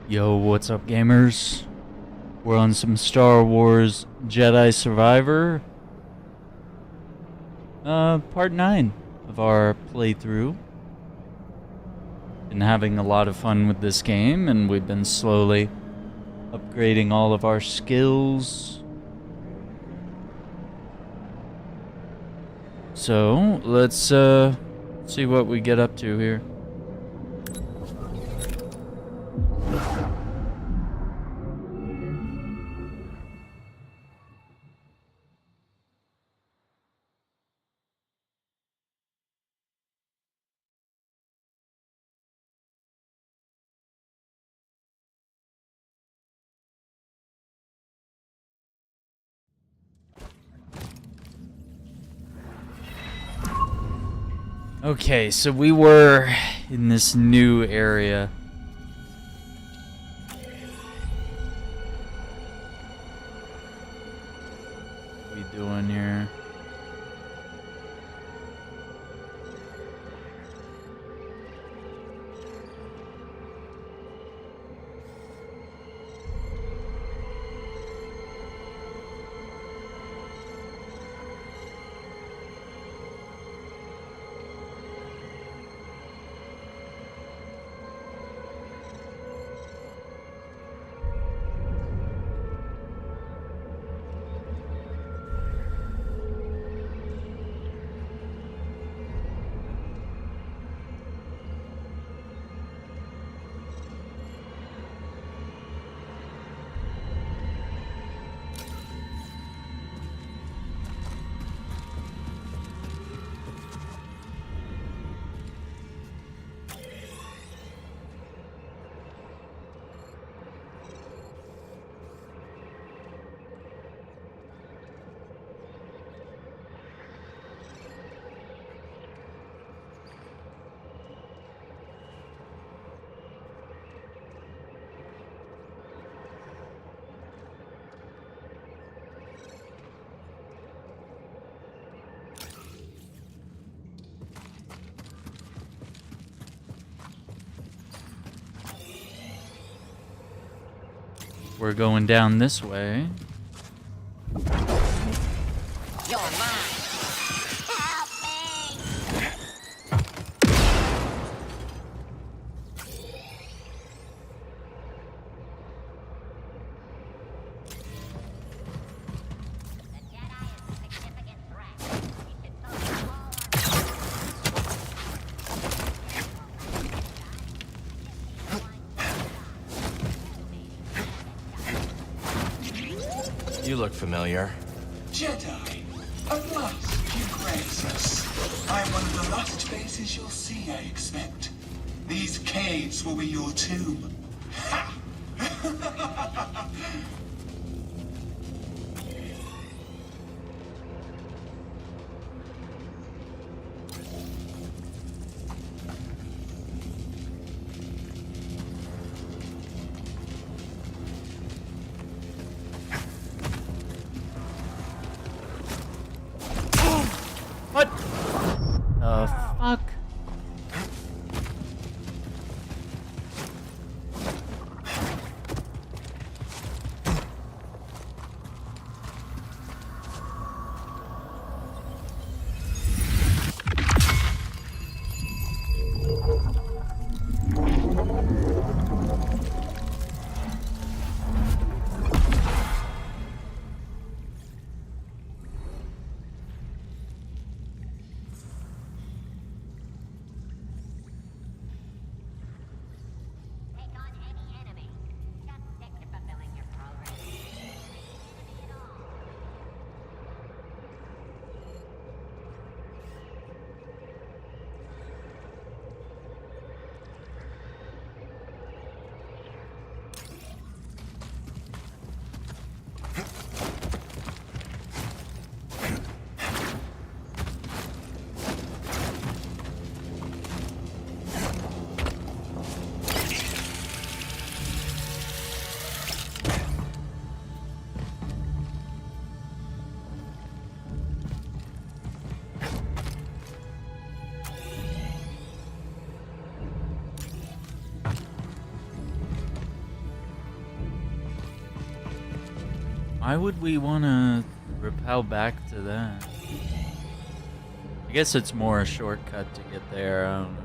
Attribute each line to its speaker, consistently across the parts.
Speaker 1: Yo, what's up, gamers? We're on some Star Wars Jedi Survivor. Part 9 of our playthrough. Been having a lot of fun with this game, and we've been slowly upgrading all of our skills. So, let's see what we get up to here. Okay, so we were in this new area. What are we doing here? We're going down this way.
Speaker 2: You're mine. Help me! The Jedi is a significant threat. We should focus
Speaker 3: You look familiar.
Speaker 4: Jedi, at last you grace us. I'm one of the last faces you'll see, I expect. These caves will be your tomb. Ha!
Speaker 1: What? Fuck? Why would we want to repel back to that? I guess it's more a shortcut to get there. I don't know.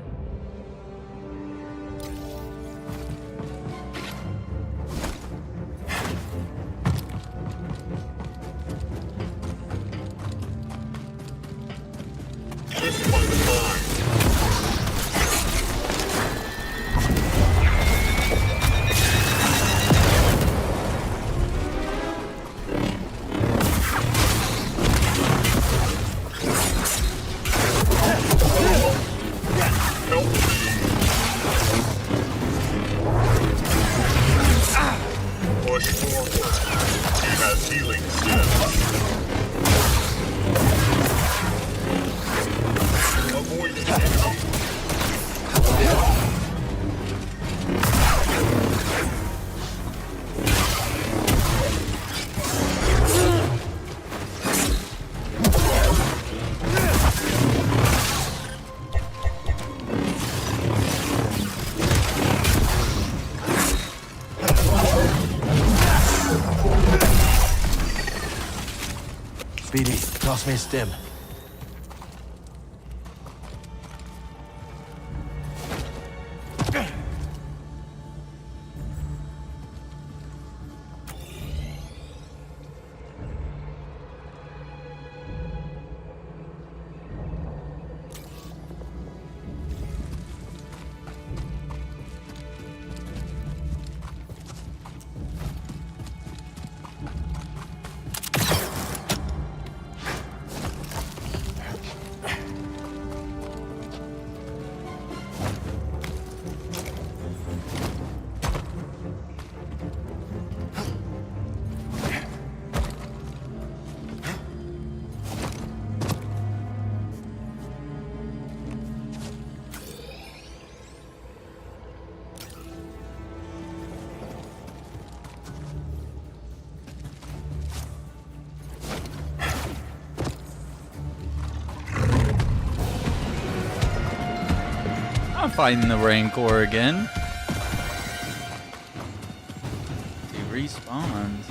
Speaker 3: Speedy, toss me a stim.
Speaker 1: I'm fighting the Rancor again. He respawns.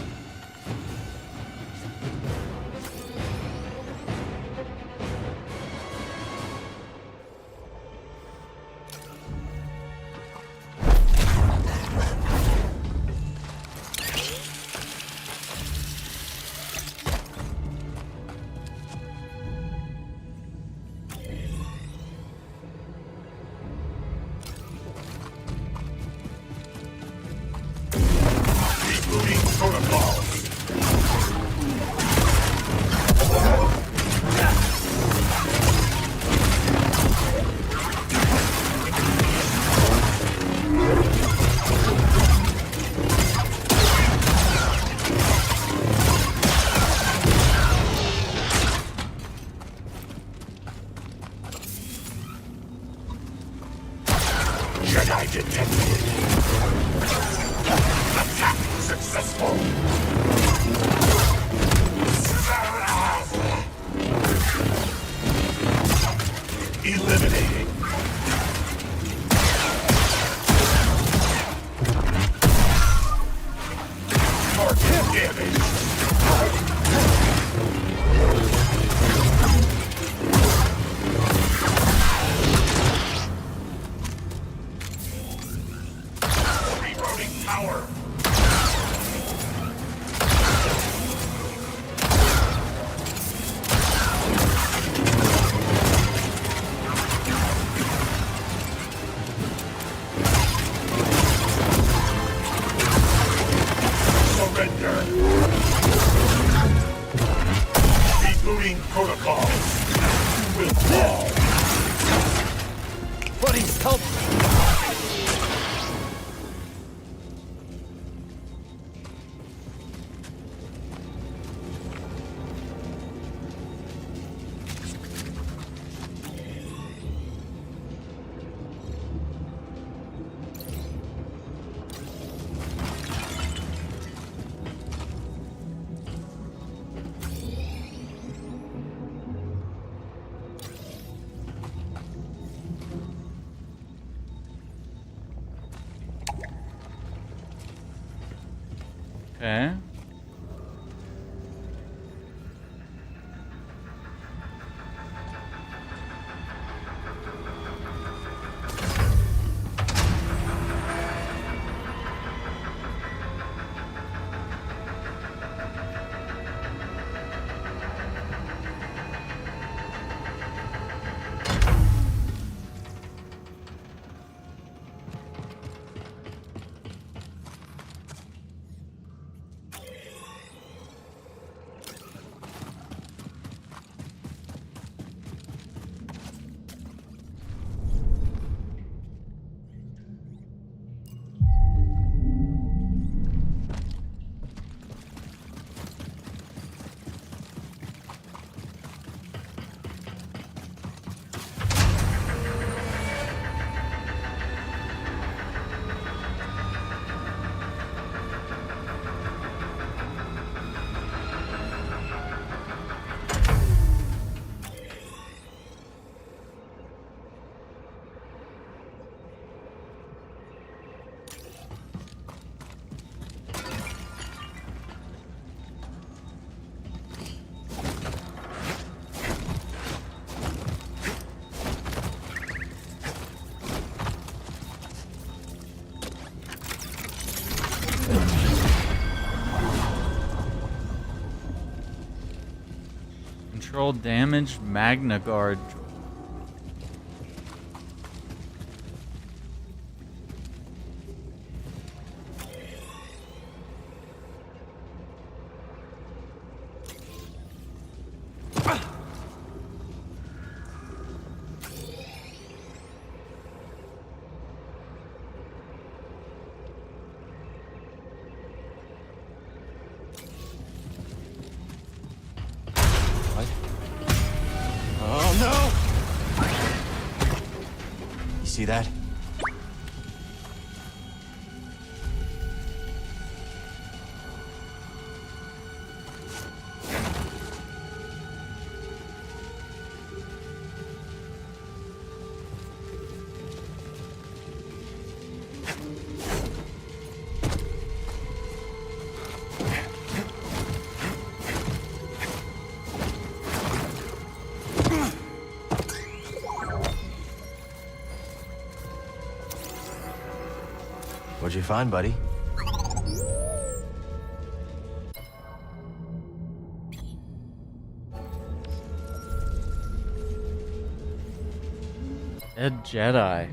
Speaker 4: Jedi detected. Attack successful. Eliminating. Target damage. Reloading power. Surrender. Rebooting protocols. You will fall.
Speaker 3: Buddy, help!
Speaker 1: Okay. Control damaged Magna Guard.
Speaker 3: Oh no! You see that? What'd you find, buddy?
Speaker 1: Dead Jedi.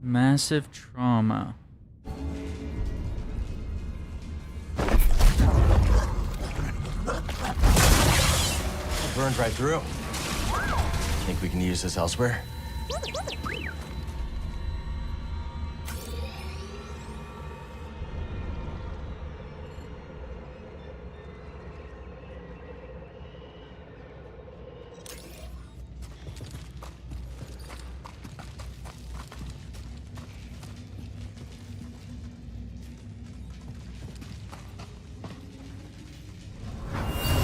Speaker 1: Massive trauma.
Speaker 3: Burned right through. Think we can use this elsewhere?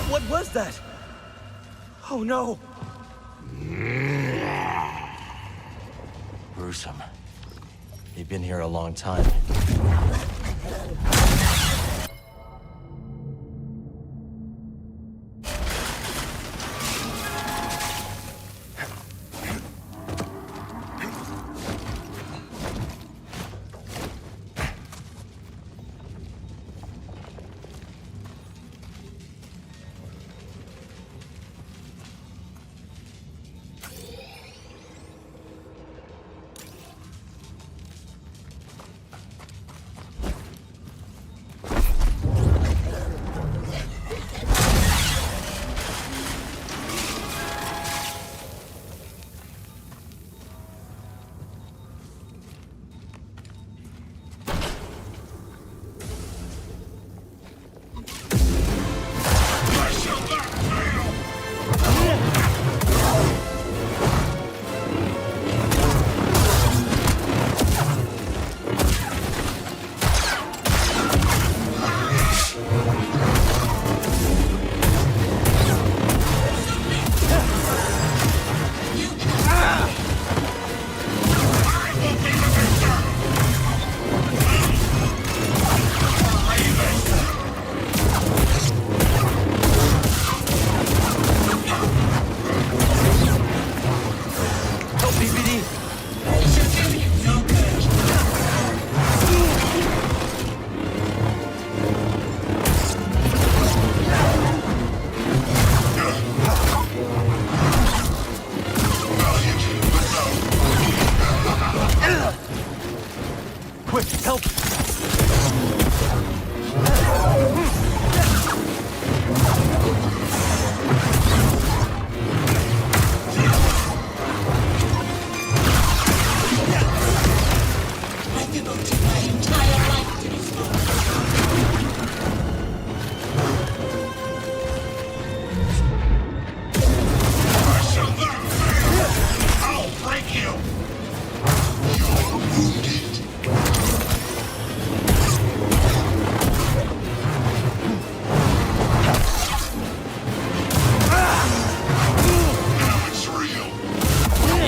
Speaker 5: What was that? Oh no!
Speaker 3: Gruesome. They've been here a long time.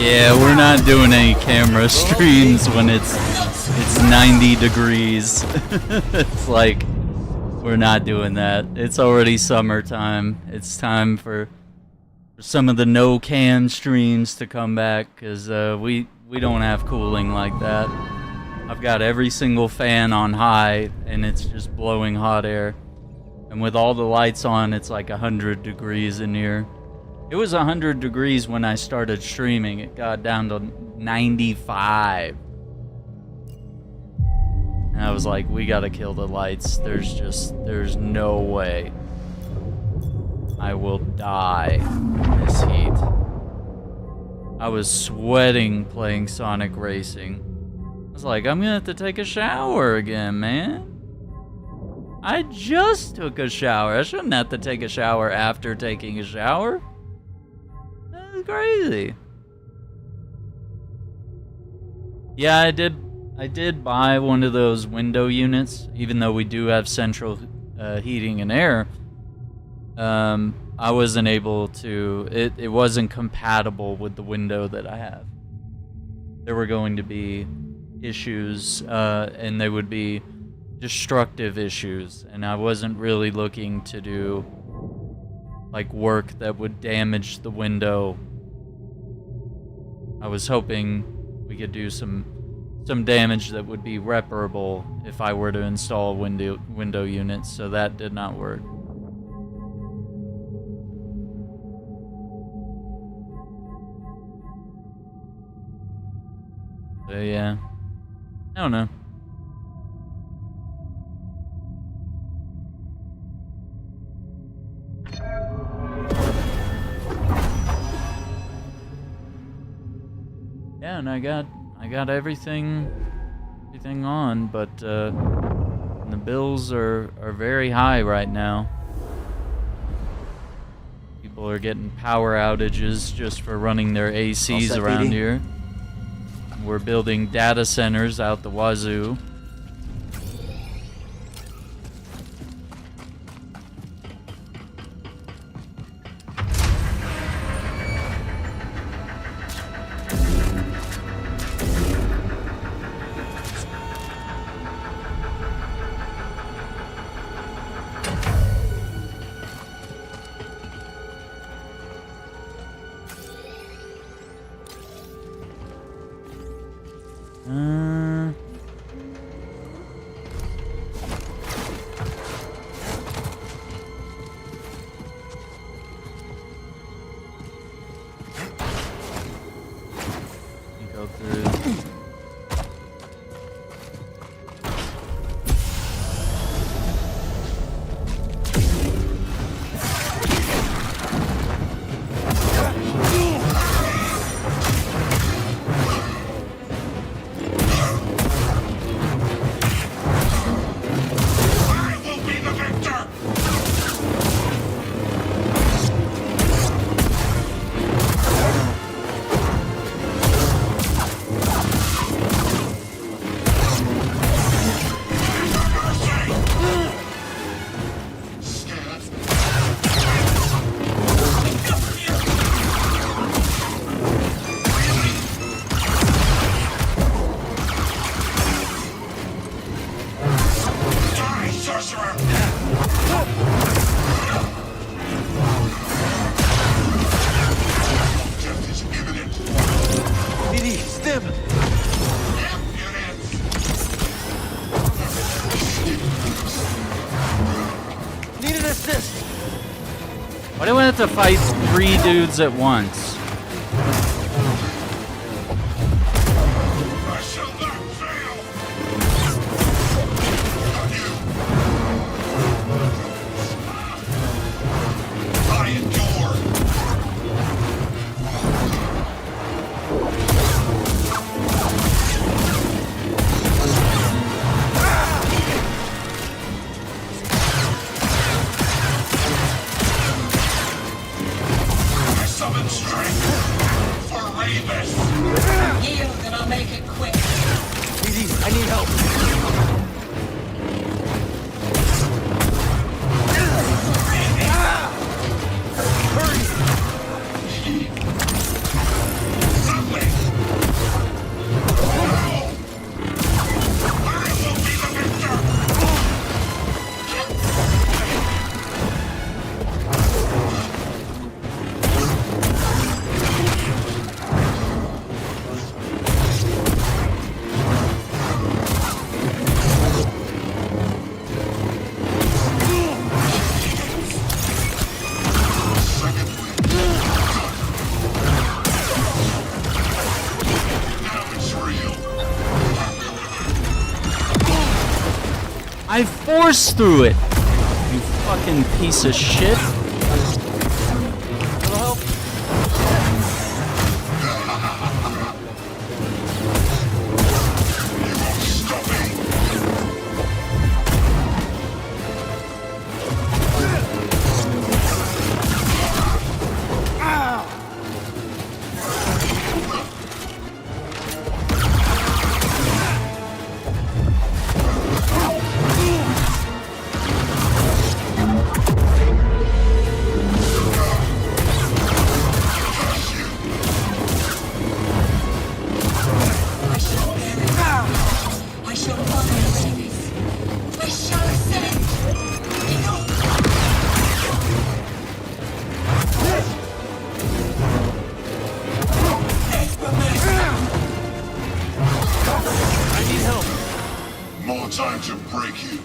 Speaker 1: Yeah, we're not doing any camera streams when it's 90 degrees. It's like, we're not doing that. It's already summertime. It's time for some of the no cam streams to come back, because we don't have cooling like that. I've got every single fan on high and it's just blowing hot air. And with all the lights on, it's like 100 degrees in here. It was 100 degrees when I started streaming. It got down to 95. And I was like, we gotta kill the lights. There's no way I will die in this heat. I was sweating playing Sonic Racing. I was like, I'm gonna have to take a shower again, man. I just took a shower. I shouldn't have to take a shower after taking a shower. That's crazy. Yeah, I did buy one of those window units, even though we do have central heating and air. I wasn't able to, it wasn't compatible with the window that I have. There were going to be issues, and they would be destructive issues, and I wasn't really looking to do like work that would damage the window. I was hoping we could do some damage that would be reparable if I were to install window units, so that did not work. So yeah, I don't know. Yeah, and I got everything on, but the bills are very high right now. People are getting power outages just for running their ACs around here. We're building data centers out the wazoo. Go through. Why do I have to fight 3 dudes at once?
Speaker 4: I shall not fail. I endure. I summon strength for Ravis.
Speaker 2: Yield and I'll make it quick.
Speaker 5: Easy, I need help.
Speaker 4: Suddenly. I will be the victor.
Speaker 1: I forced through it! You fucking piece of shit.
Speaker 5: Little help?
Speaker 4: I shall find the babies. I shall ascend.
Speaker 5: I need help.
Speaker 4: More time to break you.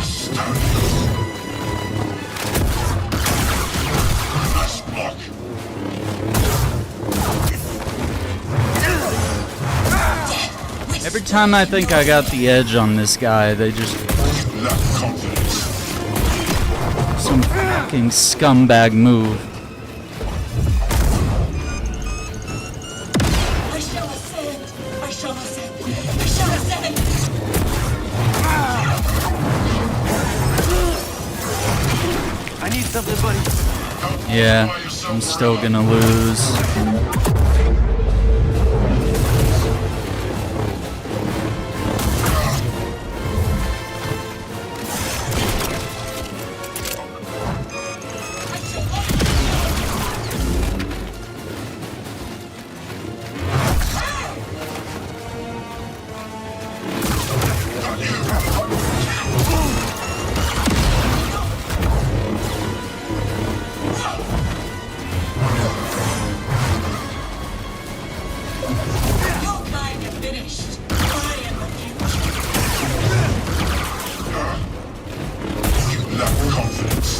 Speaker 4: Stone. Last block.
Speaker 1: Every time I think I got the edge on this guy, they just
Speaker 4: Lack confidence.
Speaker 1: some fucking scumbag move.
Speaker 4: I shall ascend. I shall ascend. I shall ascend.
Speaker 5: I need something, buddy.
Speaker 1: Yeah, I'm still gonna lose.
Speaker 4: Your kind is finished. I am the future. You lack confidence.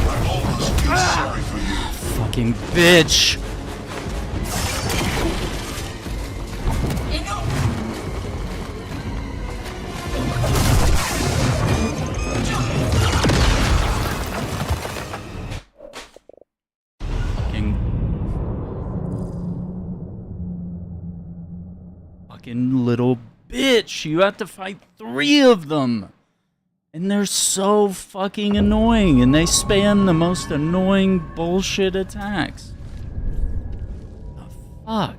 Speaker 4: I almost feel sorry for you.
Speaker 1: Fucking bitch. Fucking little bitch. You have to fight 3 of them. And they're so fucking annoying. And they spam the most annoying bullshit attacks. The fuck?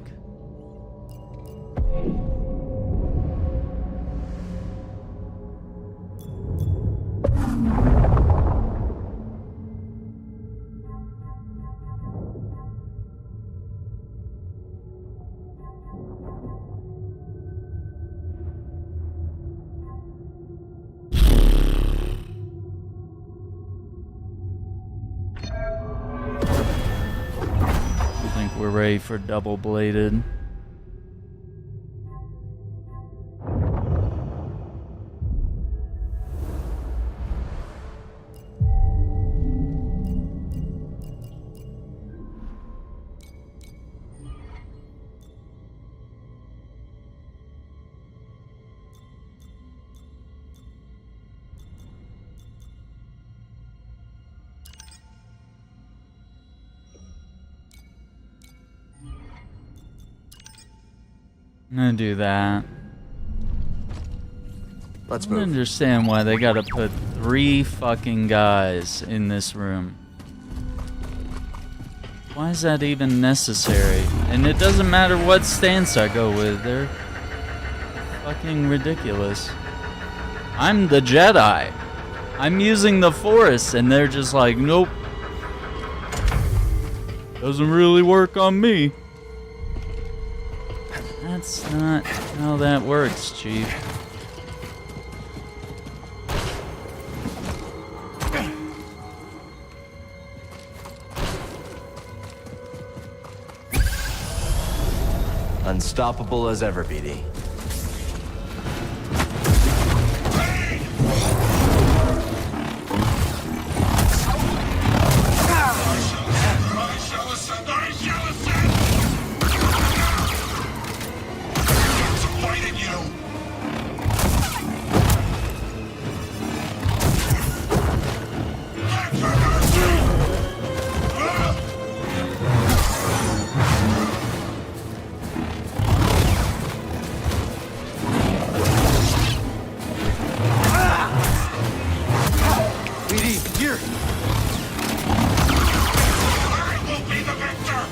Speaker 1: We're ready for double bladed. I'm gonna do that.
Speaker 3: Let's
Speaker 1: I don't
Speaker 3: move.
Speaker 1: understand why they gotta put 3 fucking guys in this room. Why is that even necessary? And it doesn't matter what stance I go with, they're fucking ridiculous. I'm the Jedi. I'm using the Force, and they're just like, nope. Doesn't really work on me. That's not how that works, Chief.
Speaker 3: Unstoppable as ever, BD.
Speaker 4: I shall ascend! I shall ascend! It's fighting you!
Speaker 5: BD, here!
Speaker 4: I will be the victor!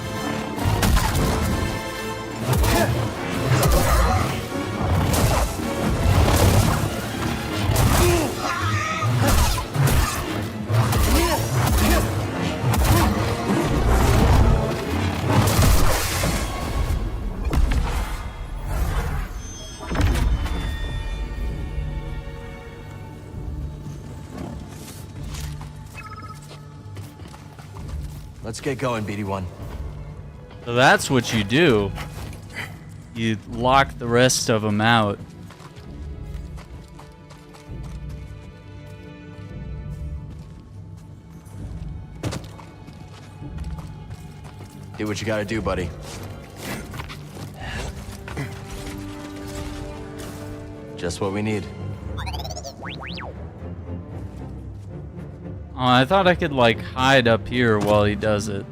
Speaker 3: Let's get going, BD1.
Speaker 1: So that's what you do. You lock the rest of them out.
Speaker 3: Do what you gotta do, buddy. Just what we need.
Speaker 1: Oh, I thought I could like hide up here while he does it.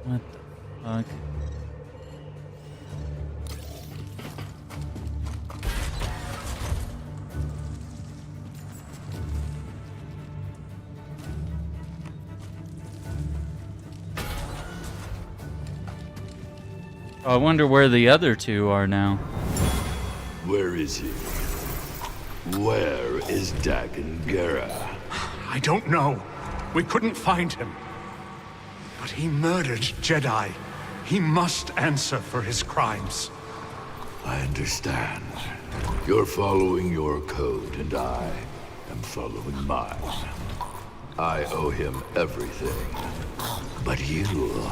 Speaker 1: What the fuck? I wonder where the other two are now.
Speaker 6: Where is he? Where is Dagon Gera?
Speaker 4: I don't know. We couldn't find him. But he murdered Jedi. He must answer for his crimes.
Speaker 6: I understand. You're following your code, and I am following mine. I owe him everything. But you,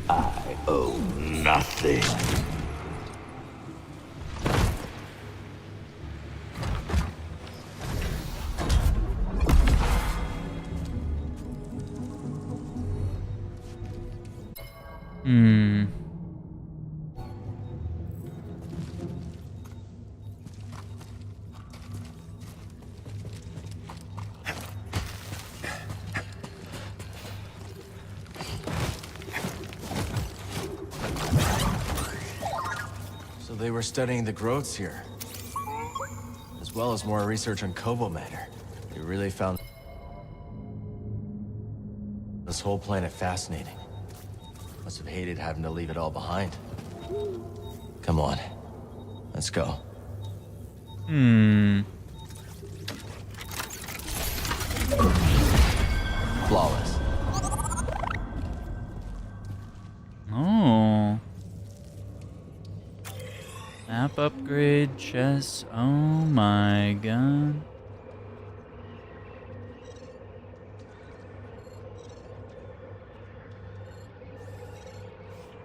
Speaker 6: I owe nothing.
Speaker 3: So they were studying the growths here, as well as more research on Kobo matter. They really found this whole planet fascinating. Must have hated having to leave it all behind. Come on, let's go. Flawless.
Speaker 1: Oh. Map upgrade, chest. Oh my god.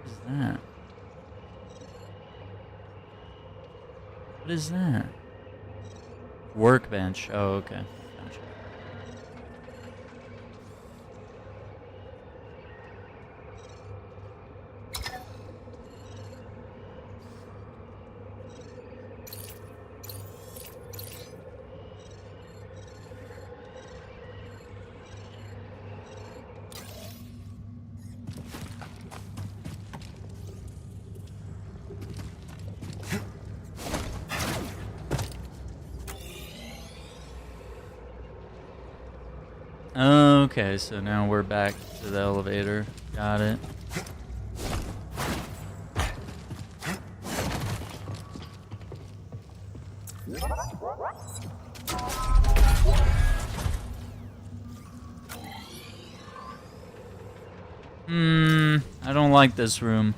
Speaker 1: What is that? What is that? Workbench. Oh, okay. Gotcha. Okay, so now we're back to the elevator. Got it. I don't like this room.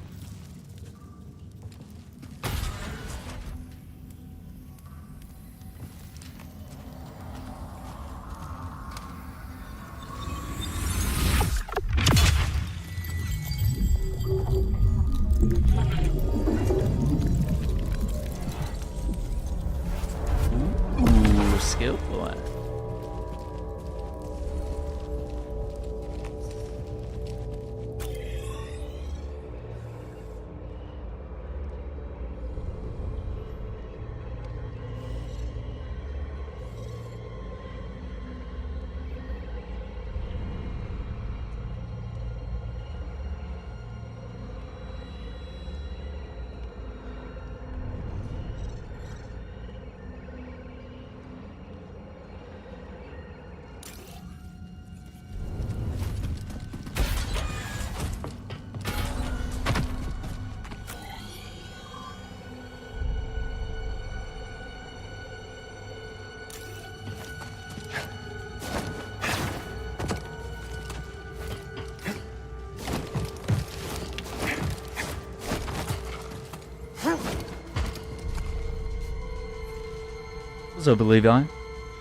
Speaker 1: What's up, Levi?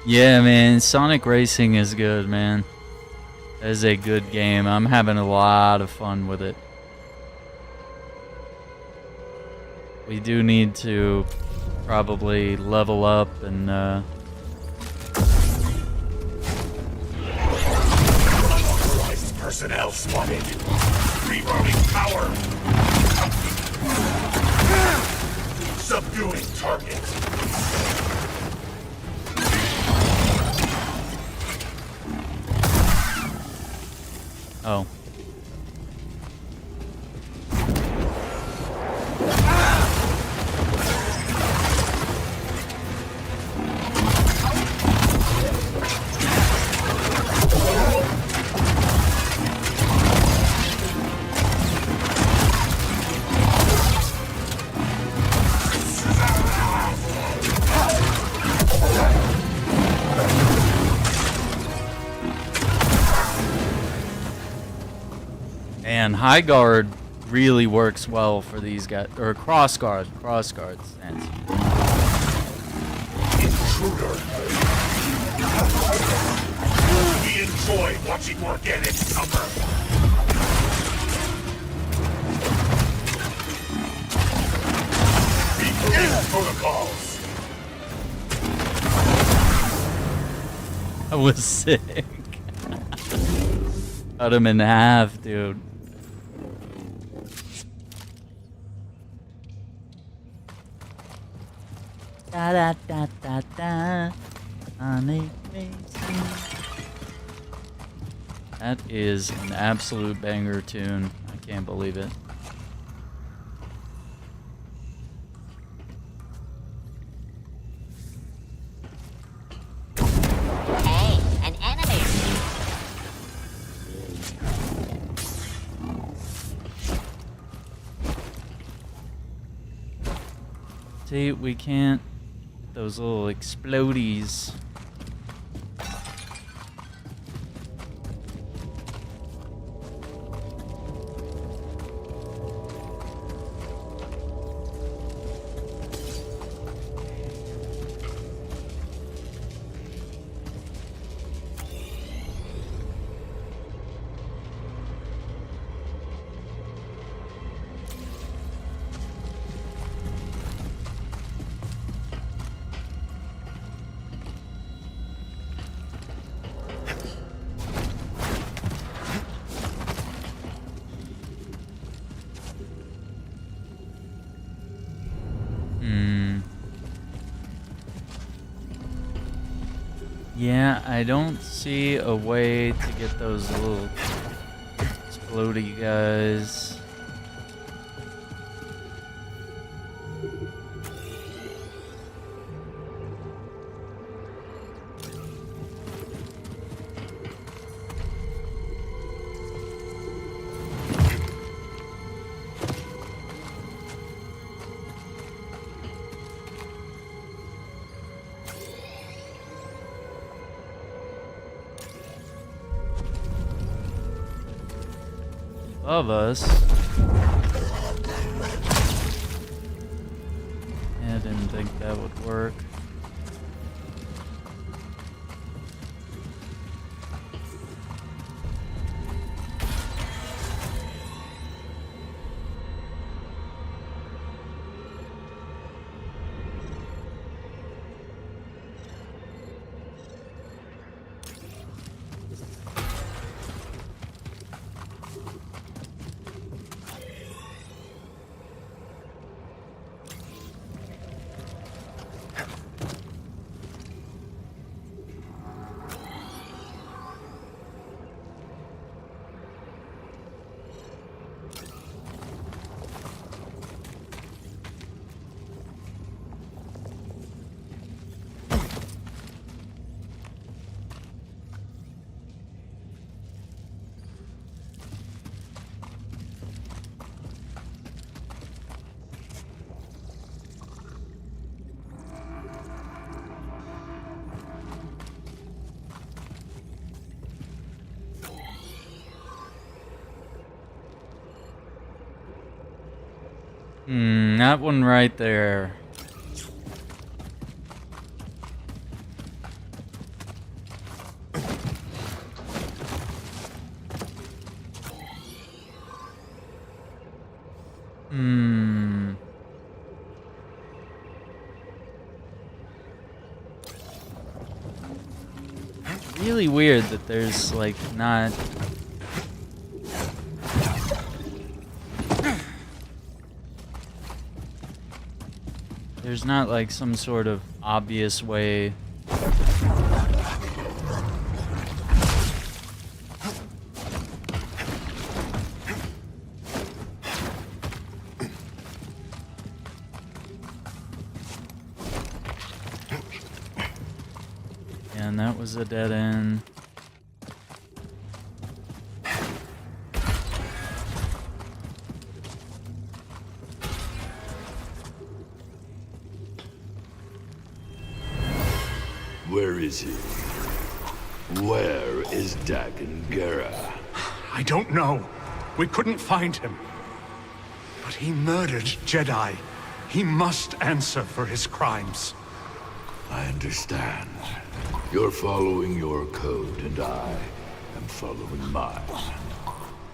Speaker 1: Yeah, man, Sonic Racing is good, man. That is a good game. I'm having a lot of fun with it. We do need to probably level up and
Speaker 7: Unauthorized personnel spotted. Reloading power. Subduing target.
Speaker 1: oh. And high guard really works well for these guys, or cross guard stance.
Speaker 7: Intruder. We enjoy watching organic suffer. Repeat protocols.
Speaker 1: That was sick. Cut him in half, dude. Da da da da da. That is an absolute banger tune. I can't believe it.
Speaker 2: Hey, an enemy!
Speaker 1: See, we can't. Those little explodies. Yeah, I don't see a way to get those little explodey guys. Above us. Yeah, I didn't think that would work. That one right there. Hmm. Really weird that there's like not. There's not like some sort of obvious way. And that was a dead end.
Speaker 6: Where is he? Where is Dagon Gera?
Speaker 7: I don't know. We couldn't find him. But he murdered Jedi. He must answer for his crimes.
Speaker 6: I understand. You're following your code, and I am following mine.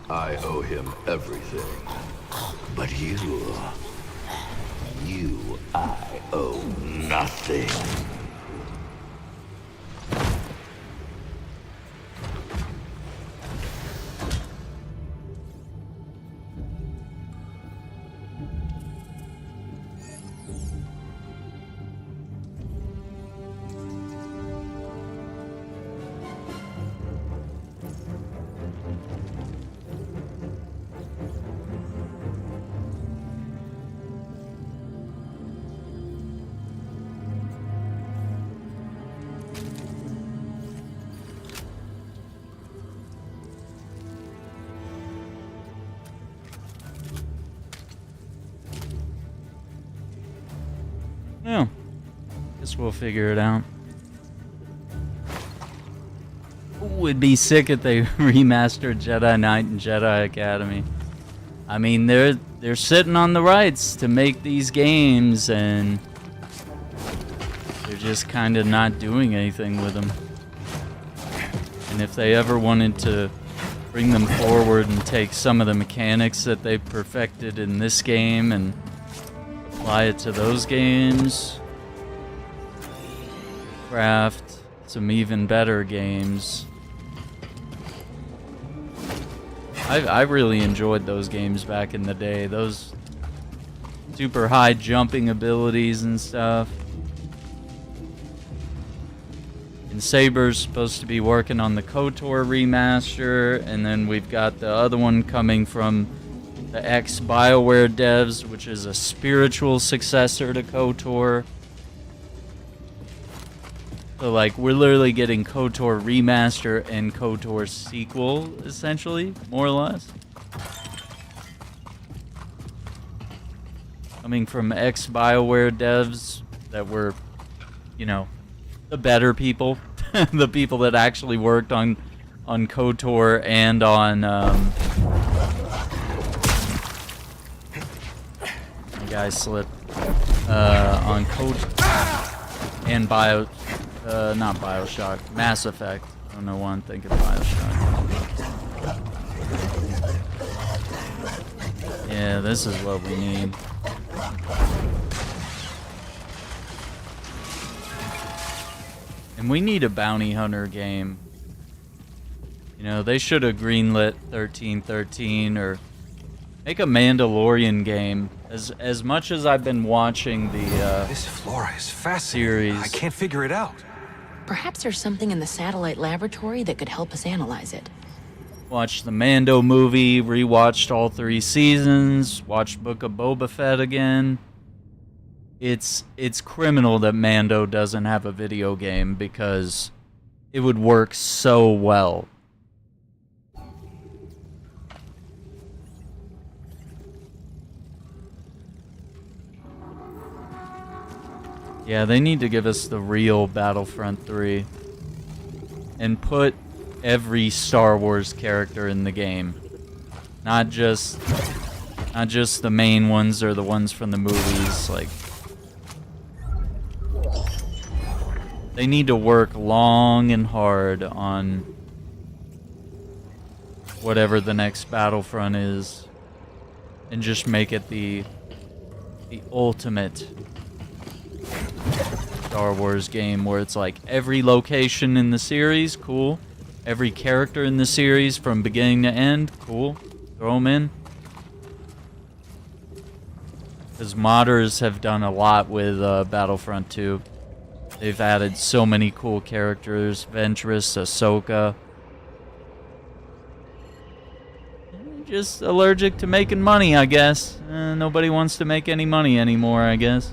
Speaker 6: I owe him everything. But I owe nothing.
Speaker 1: No. Guess we'll figure it out. Ooh, it'd be sick if they remastered Jedi Knight and Jedi Academy. I mean, they're sitting on the rights to make these games, and they're just kind of not doing anything with them. And if they ever wanted to bring them forward and take some of the mechanics that they perfected in this game and apply it to those games, craft some even better games. I really enjoyed those games back in the day. Those super high jumping abilities and stuff. And Saber's supposed to be working on the KOTOR remaster, and then we've got the other one coming from the ex-BioWare devs, which is a spiritual successor to KOTOR. So, like, we're literally getting KOTOR remaster and KOTOR sequel, essentially, more or less. Coming from ex-BioWare devs that were, you know, the better people. The people that actually worked on KOTOR and on, guy slipped, on KOTOR and not Bioshock, Mass Effect. I don't know why I'm thinking Bioshock. Yeah, this is what we need. And we need a bounty hunter game. You know, they should have greenlit 1313 or make a Mandalorian game. As much as I've been watching the
Speaker 5: This flora is fascinating.
Speaker 1: series,
Speaker 5: I can't figure it out.
Speaker 8: Perhaps there's something in the satellite laboratory that could help us analyze it.
Speaker 1: watched the Mando movie, rewatched all 3 seasons, watched Book of Boba Fett again. It's criminal that Mando doesn't have a video game because it would work so well. Yeah, they need to give us the real Battlefront 3 and put every Star Wars character in the game. Not just the main ones or the ones from the movies. Like, they need to work long and hard on whatever the next Battlefront is. and just make it the ultimate Star Wars game where it's like every location in the series, cool. Every character in the series from beginning to end, cool. Throw them in. Because modders have done a lot with Battlefront 2. They've added so many cool characters. Ventress, Ahsoka. Just allergic to making money, I guess. Nobody wants to make any money anymore, I guess.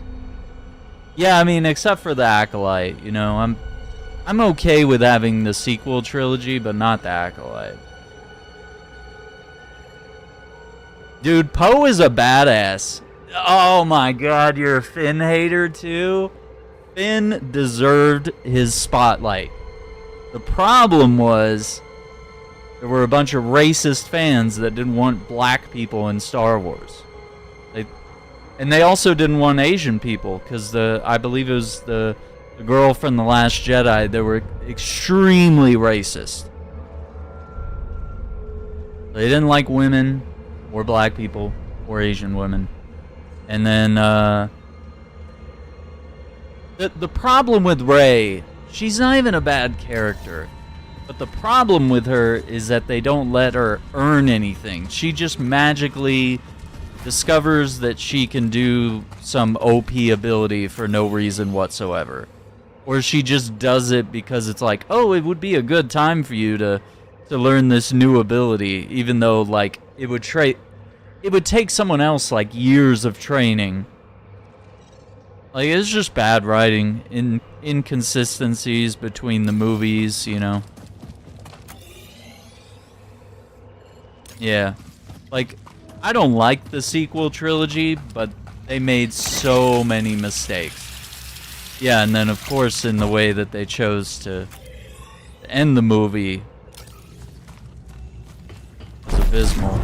Speaker 1: Yeah, I mean, except for the Acolyte, you know. I'm okay with having the sequel trilogy, but not the Acolyte. Dude, Poe is a badass. Oh my god, you're a Finn hater too? Finn deserved his spotlight. The problem was there were a bunch of racist fans that didn't want black people in Star Wars. And they also didn't want Asian people, because I believe it was the girl from The Last Jedi, they were extremely racist. They didn't like women, or black people, or Asian women. And then, the problem with Rey, she's not even a bad character. But the problem with her is that they don't let her earn anything. She just magically discovers that she can do some OP ability for no reason whatsoever. Or she just does it because it's like, oh, it would be a good time for you to learn this new ability, even though, like, it would take someone else, like, years of training. Like, it's just bad writing, inconsistencies between the movies, you know. Yeah. Like, I don't like the sequel trilogy, but they made so many mistakes. Yeah, and then, of course, in the way that they chose to end the movie was abysmal.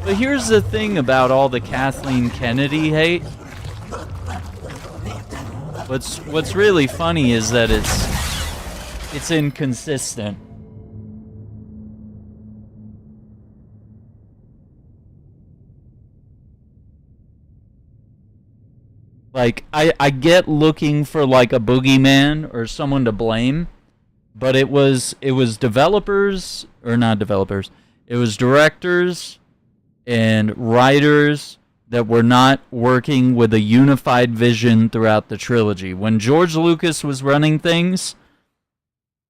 Speaker 1: But here's the thing about all the Kathleen Kennedy hate. What's really funny is that it's inconsistent. Like, I get looking for, like, a boogeyman or someone to blame, but it was developers, or not developers, it was directors and writers that were not working with a unified vision throughout the trilogy. When George Lucas was running things,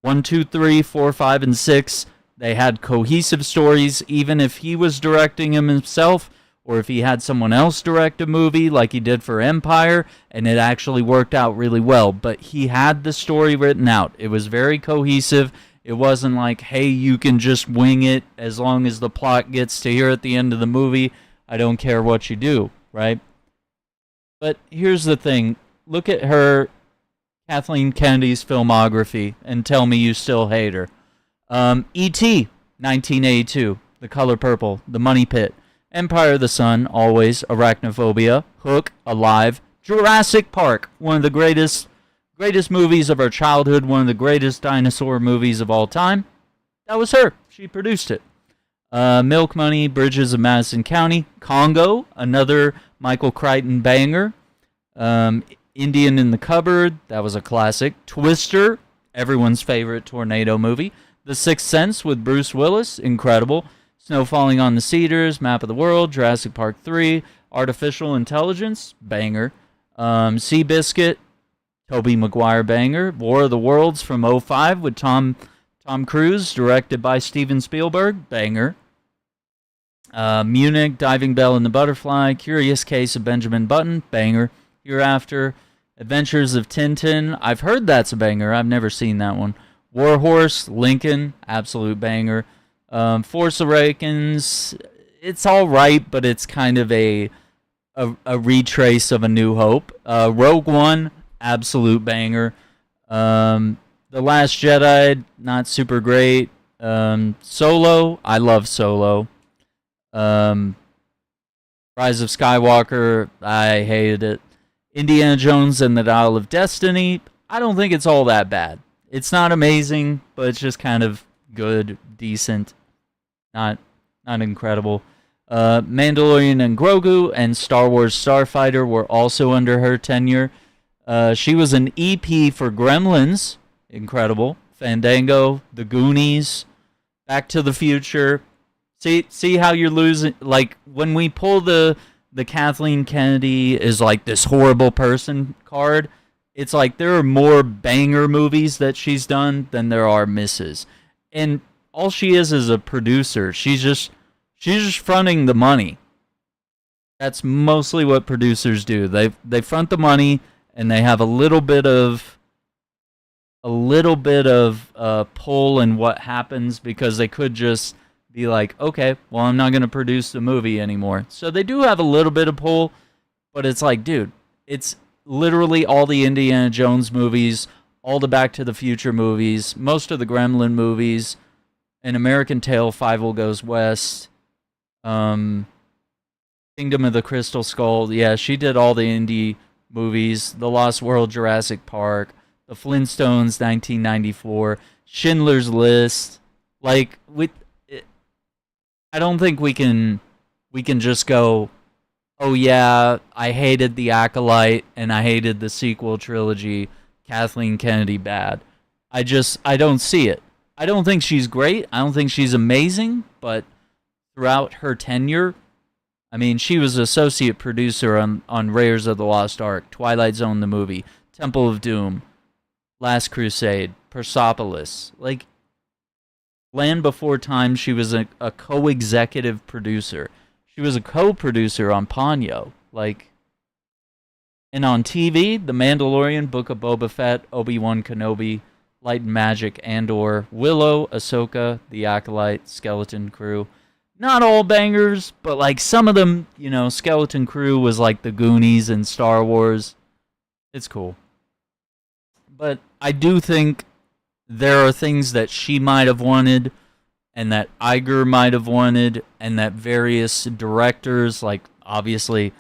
Speaker 1: 1, 2, 3, 4, 5, and 6, they had cohesive stories, even if he was directing them himself, or if he had someone else direct a movie like he did for Empire, and it actually worked out really well. But he had the story written out. It was very cohesive. It wasn't like, hey, you can just wing it as long as the plot gets to here at the end of the movie. I don't care what you do, right? But here's the thing. Look at her, Kathleen Kennedy's filmography, and tell me you still hate her. E.T., 1982, The Color Purple, The Money Pit, Empire of the Sun, always, Arachnophobia, Hook, Alive, Jurassic Park, one of the greatest movies of our childhood, one of the greatest dinosaur movies of all time. That was her. She produced it. Milk Money, Bridges of Madison County, Congo, another Michael Crichton banger. Indian in the Cupboard, that was a classic. Twister, everyone's favorite tornado movie. The Sixth Sense with Bruce Willis, incredible. Snow Falling on the Cedars, Map of the World, Jurassic Park 3, Artificial Intelligence, banger. Seabiscuit, Tobey Maguire banger. War of the Worlds from 2005 with Tom Cruise, directed by Steven Spielberg, banger. Munich, Diving Bell and the Butterfly, Curious Case of Benjamin Button, banger. Hereafter, Adventures of Tintin, I've heard that's a banger, I've never seen that one. Warhorse, Lincoln, absolute banger. Force Awakens, it's alright, but it's kind of a retrace of A New Hope. Rogue One, absolute banger. The Last Jedi, not super great. Solo, I love Solo. Rise of Skywalker, I hated it. Indiana Jones and the Dial of Destiny, I don't think it's all that bad. It's not amazing, but it's just kind of good, decent. Not incredible. Mandalorian and Grogu and Star Wars Starfighter were also under her tenure. She was an EP for Gremlins, incredible. Fandango, The Goonies, Back to the Future. See how you're losing? Like, when we pull the Kathleen Kennedy is like this horrible person card, it's like there are more banger movies that she's done than there are misses. And all she is a producer. She's just fronting the money. That's mostly what producers do. They front the money and they have a little bit of pull in what happens, because they could just be like, okay, well, I'm not going to produce the movie anymore. So they do have a little bit of pull, but it's like, dude, it's literally all the Indiana Jones movies, all the Back to the Future movies, most of the Gremlin movies, An American Tail, Five Will Goes West, Kingdom of the Crystal Skull. Yeah, she did all the indie movies, The Lost World, Jurassic Park, The Flintstones, 1994, Schindler's List. Like, I don't think we can just go, oh yeah, I hated The Acolyte and I hated the sequel trilogy, Kathleen Kennedy bad. I don't see it. I don't think she's great. I don't think she's amazing, but throughout her tenure, I mean, she was associate producer on Raiders of the Lost Ark, Twilight Zone the movie, Temple of Doom, Last Crusade, Persepolis. Like, Land Before Time, she was a co-executive producer. She was a co-producer on Ponyo. Like, and on TV, The Mandalorian, Book of Boba Fett, Obi-Wan Kenobi, Light and Magic, Andor, Willow, Ahsoka, The Acolyte, Skeleton Crew. Not all bangers, but like some of them, you know, Skeleton Crew was like the Goonies and Star Wars. It's cool. But I do think there are things that she might have wanted, and that Iger might have wanted, and that various directors, like obviously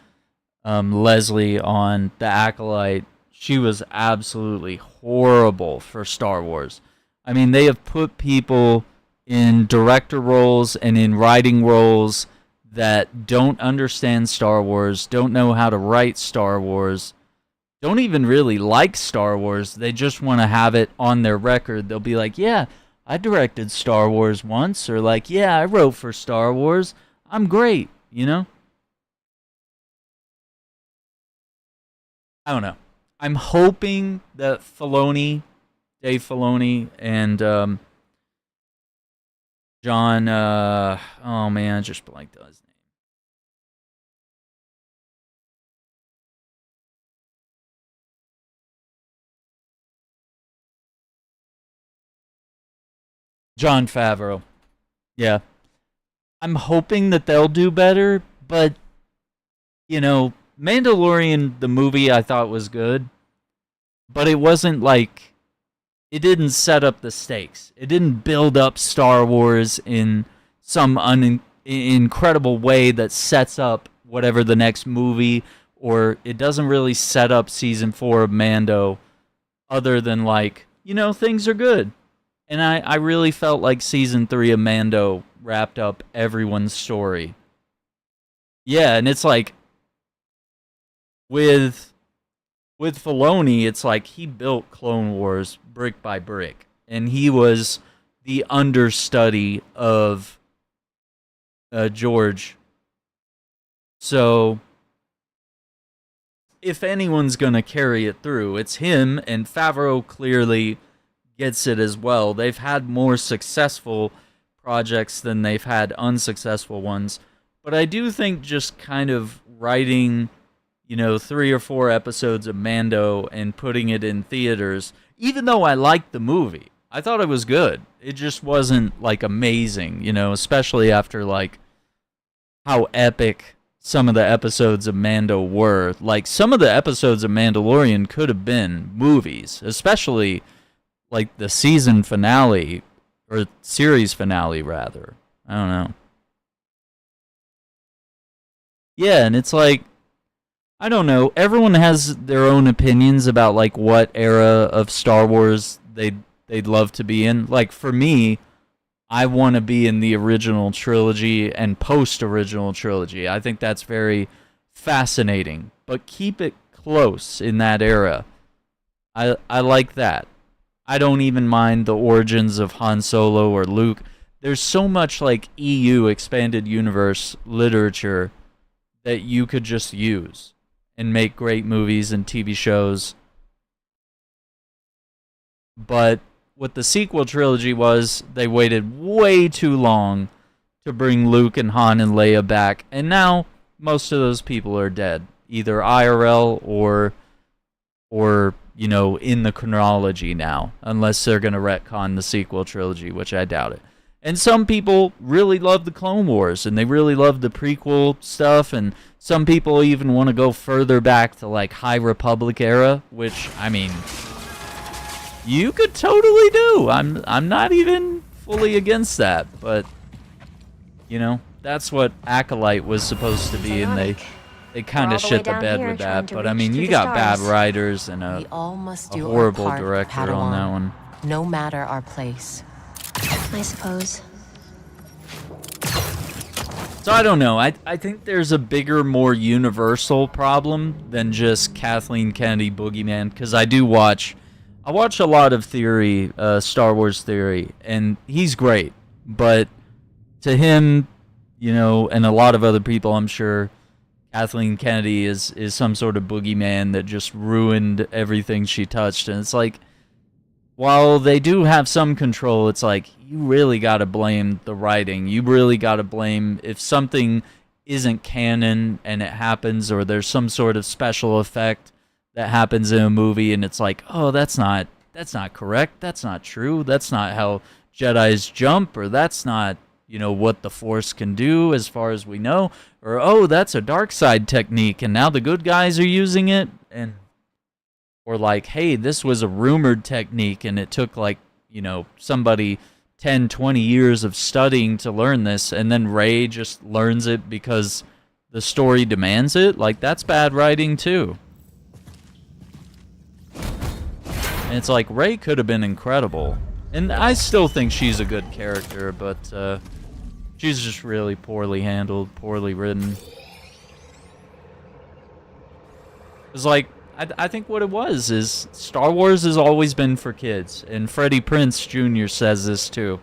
Speaker 1: Leslie on The Acolyte, she was absolutely horrible for Star Wars. I mean, they have put people in director roles and in writing roles that don't understand Star Wars, don't know how to write Star Wars, don't even really like Star Wars. They just want to have it on their record. They'll be like, yeah, I directed Star Wars once, or like, yeah, I wrote for Star Wars. I'm great, you know? I don't know. I'm hoping that Dave Filoni, and John, oh man, I just blanked on his name. Jon Favreau. Yeah. I'm hoping that they'll do better, but, you know, Mandalorian, the movie, I thought was good, but it wasn't like, it didn't set up the stakes. It didn't build up Star Wars in some incredible way that sets up whatever the next movie, or it doesn't really set up season 4 of Mando other than like, you know, things are good. And I really felt like season 3 of Mando wrapped up everyone's story. Yeah, and it's like, with Filoni, it's like he built Clone Wars brick by brick, and he was the understudy of George. So, if anyone's gonna carry it through, it's him, and Favreau clearly gets it as well. They've had more successful projects than they've had unsuccessful ones, but I do think just kind of writing, you know, 3 or 4 episodes of Mando and putting it in theaters, even though I liked the movie, I thought it was good. It just wasn't like amazing, you know, especially after like how epic some of the episodes of Mando were. Like, some of the episodes of Mandalorian could have been movies, especially like the season finale, or series finale rather. I don't know. Yeah, and it's like, I don't know, everyone has their own opinions about like what era of Star Wars they'd love to be in. Like, for me, I want to be in the original trilogy and post-original trilogy. I think that's very fascinating. But keep it close in that era. I like that. I don't even mind the origins of Han Solo or Luke. There's so much like EU, expanded universe literature that you could just use and make great movies and TV shows. But what the sequel trilogy was, they waited way too long to bring Luke and Han and Leia back, and now most of those people are dead, either IRL or you know, in the chronology now, unless they're going to retcon the sequel trilogy, which I doubt it. And some people really love the Clone Wars, and they really love the prequel stuff, and some people even want to go further back to, like, High Republic era, which, I mean, you could totally do. I'm not even fully against that, but, you know, that's what Acolyte was supposed to be, and they kind of shit the bed with that. But, I mean, you got bad writers and a horrible director on that one.
Speaker 9: No matter our place.
Speaker 2: I suppose.
Speaker 1: So I don't know. I think there's a bigger, more universal problem than just Kathleen Kennedy Boogeyman, because I watch a lot of theory, Star Wars theory, and he's great. But to him, you know, and a lot of other people, I'm sure, Kathleen Kennedy is some sort of boogeyman that just ruined everything she touched. And it's like, while they do have some control, it's like, you really got to blame the writing. You really got to blame if something isn't canon and it happens, or there's some sort of special effect that happens in a movie and it's like, oh, that's not correct. That's not true. That's not how Jedis jump, or that's not, you know, what the Force can do as far as we know. Or, oh, that's a dark side technique and now the good guys are using it. And or like, hey, this was a rumored technique and it took, like, you know, somebody 10, 20 years of studying to learn this, and then Rey just learns it because the story demands it. Like, that's bad writing too. And it's like, Rey could have been incredible. And I still think she's a good character, but she's just really poorly handled, poorly written. It's like, I think what it was is Star Wars has always been for kids. And Freddie Prinze Jr. says this too.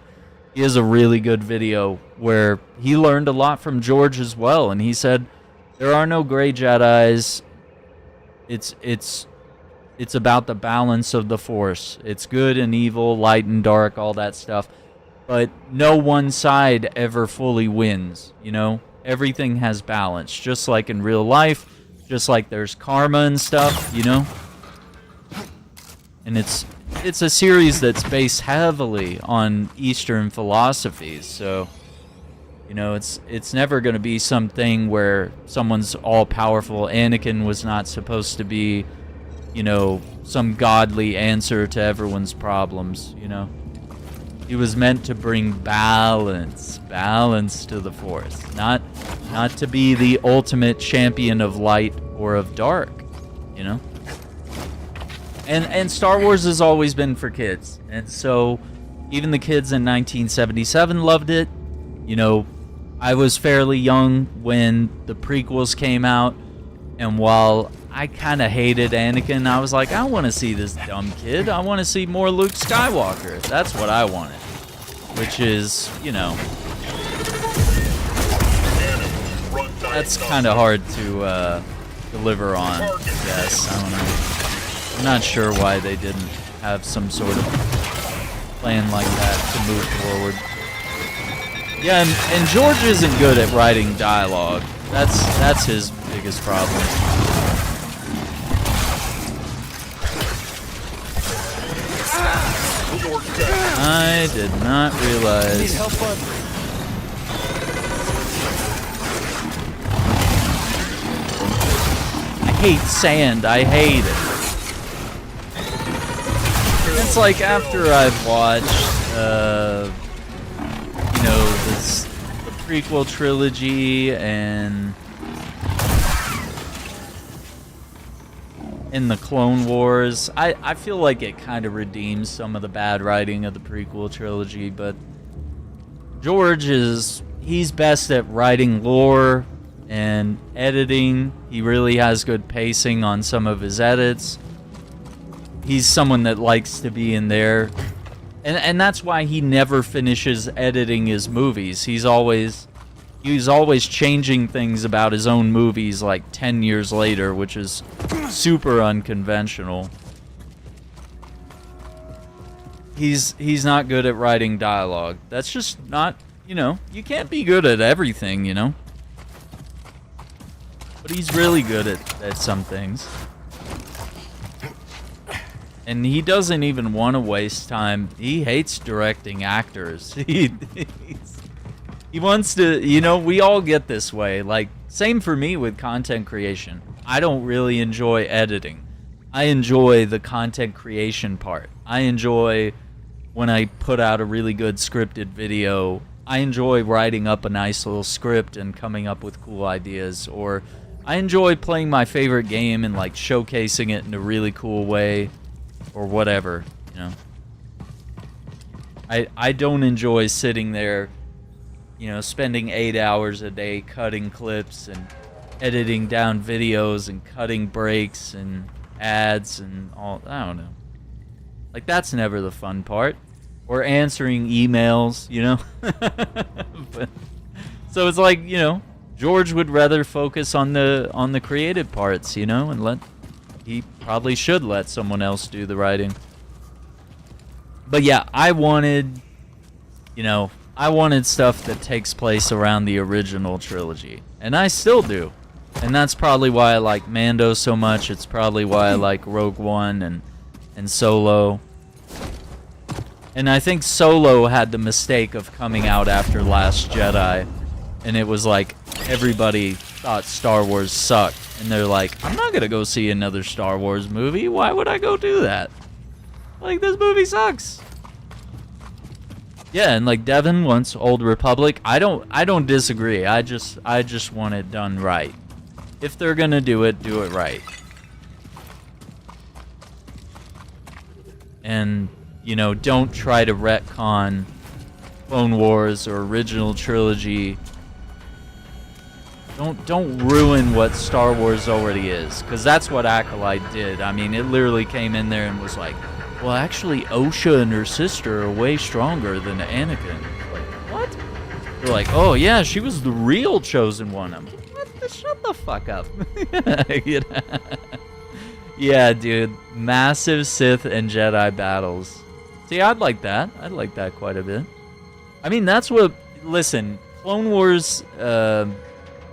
Speaker 1: He has a really good video where he learned a lot from George as well. And he said, there are no gray Jedis. It's about the balance of the Force. It's good and evil, light and dark, all that stuff. But no one side ever fully wins, you know? Everything has balance, just like in real life. Just like there's karma and stuff, you know? And it's a series that's based heavily on Eastern philosophies, so, you know, it's never going to be something where someone's all-powerful. Anakin was not supposed to be, you know, some godly answer to everyone's problems, you know? He was meant to bring balance to the Force, not to be the ultimate champion of light or of dark, you know? And Star Wars has always been for kids, and so even the kids in 1977 loved it. You know, I was fairly young when the prequels came out, and while I kind of hated Anakin, I was like, I want to see this dumb kid. I want to see more Luke Skywalker. That's what I wanted. Which is, you know, that's kind of hard to deliver on, I guess. I don't know. I'm not sure why they didn't have some sort of plan like that to move forward. Yeah, and George isn't good at writing dialogue. That's his biggest problem. I did not realize. I hate sand. I hate it. It's like after I've watched, you know, the prequel trilogy and in the Clone Wars, I feel like it kind of redeems some of the bad writing of the prequel trilogy, but George he's best at writing lore and editing. He really has good pacing on some of his edits. He's someone that likes to be in there. And that's why he never finishes editing his movies. He's always changing things about his own movies like 10 years later, which is super unconventional. He's not good at writing dialogue. That's just not, you can't be good at everything, But he's really good at some things. And he doesn't even want to waste time. He hates directing actors. He wants to, we all get this way. Like, same for me with content creation. I don't really enjoy editing. I enjoy the content creation part. I enjoy when I put out a really good scripted video. I enjoy writing up a nice little script and coming up with cool ideas. Or I enjoy playing my favorite game and like showcasing it in a really cool way. Or whatever, I don't enjoy sitting there, spending 8 hours a day cutting clips and editing down videos and cutting breaks and ads and all. I don't know. Like, that's never the fun part. Or answering emails, But, so it's like, George would rather focus on the creative parts, and he probably should let someone else do the writing. But yeah, I wanted stuff that takes place around the original trilogy. And I still do. And that's probably why I like Mando so much. It's probably why I like Rogue One and Solo. And I think Solo had the mistake of coming out after Last Jedi. And it was like, everybody thought Star Wars sucked. And they're like, I'm not gonna go see another Star Wars movie. Why would I go do that? Like, this movie sucks. Yeah, and like Devin wants Old Republic. I don't disagree. I just want it done right. If they're gonna do it right. And, don't try to retcon Clone Wars or original trilogy. Don't ruin what Star Wars already is, because that's what Acolyte did. I mean, it literally came in there and was like, well, actually, Osha and her sister are way stronger than Anakin. Like, what? They're like, oh yeah, she was the real chosen one. I'm like, what? Shut the fuck up. Yeah, dude, massive Sith and Jedi battles. See, I'd like that. I'd like that quite a bit. I mean, that's what. Listen, Clone Wars.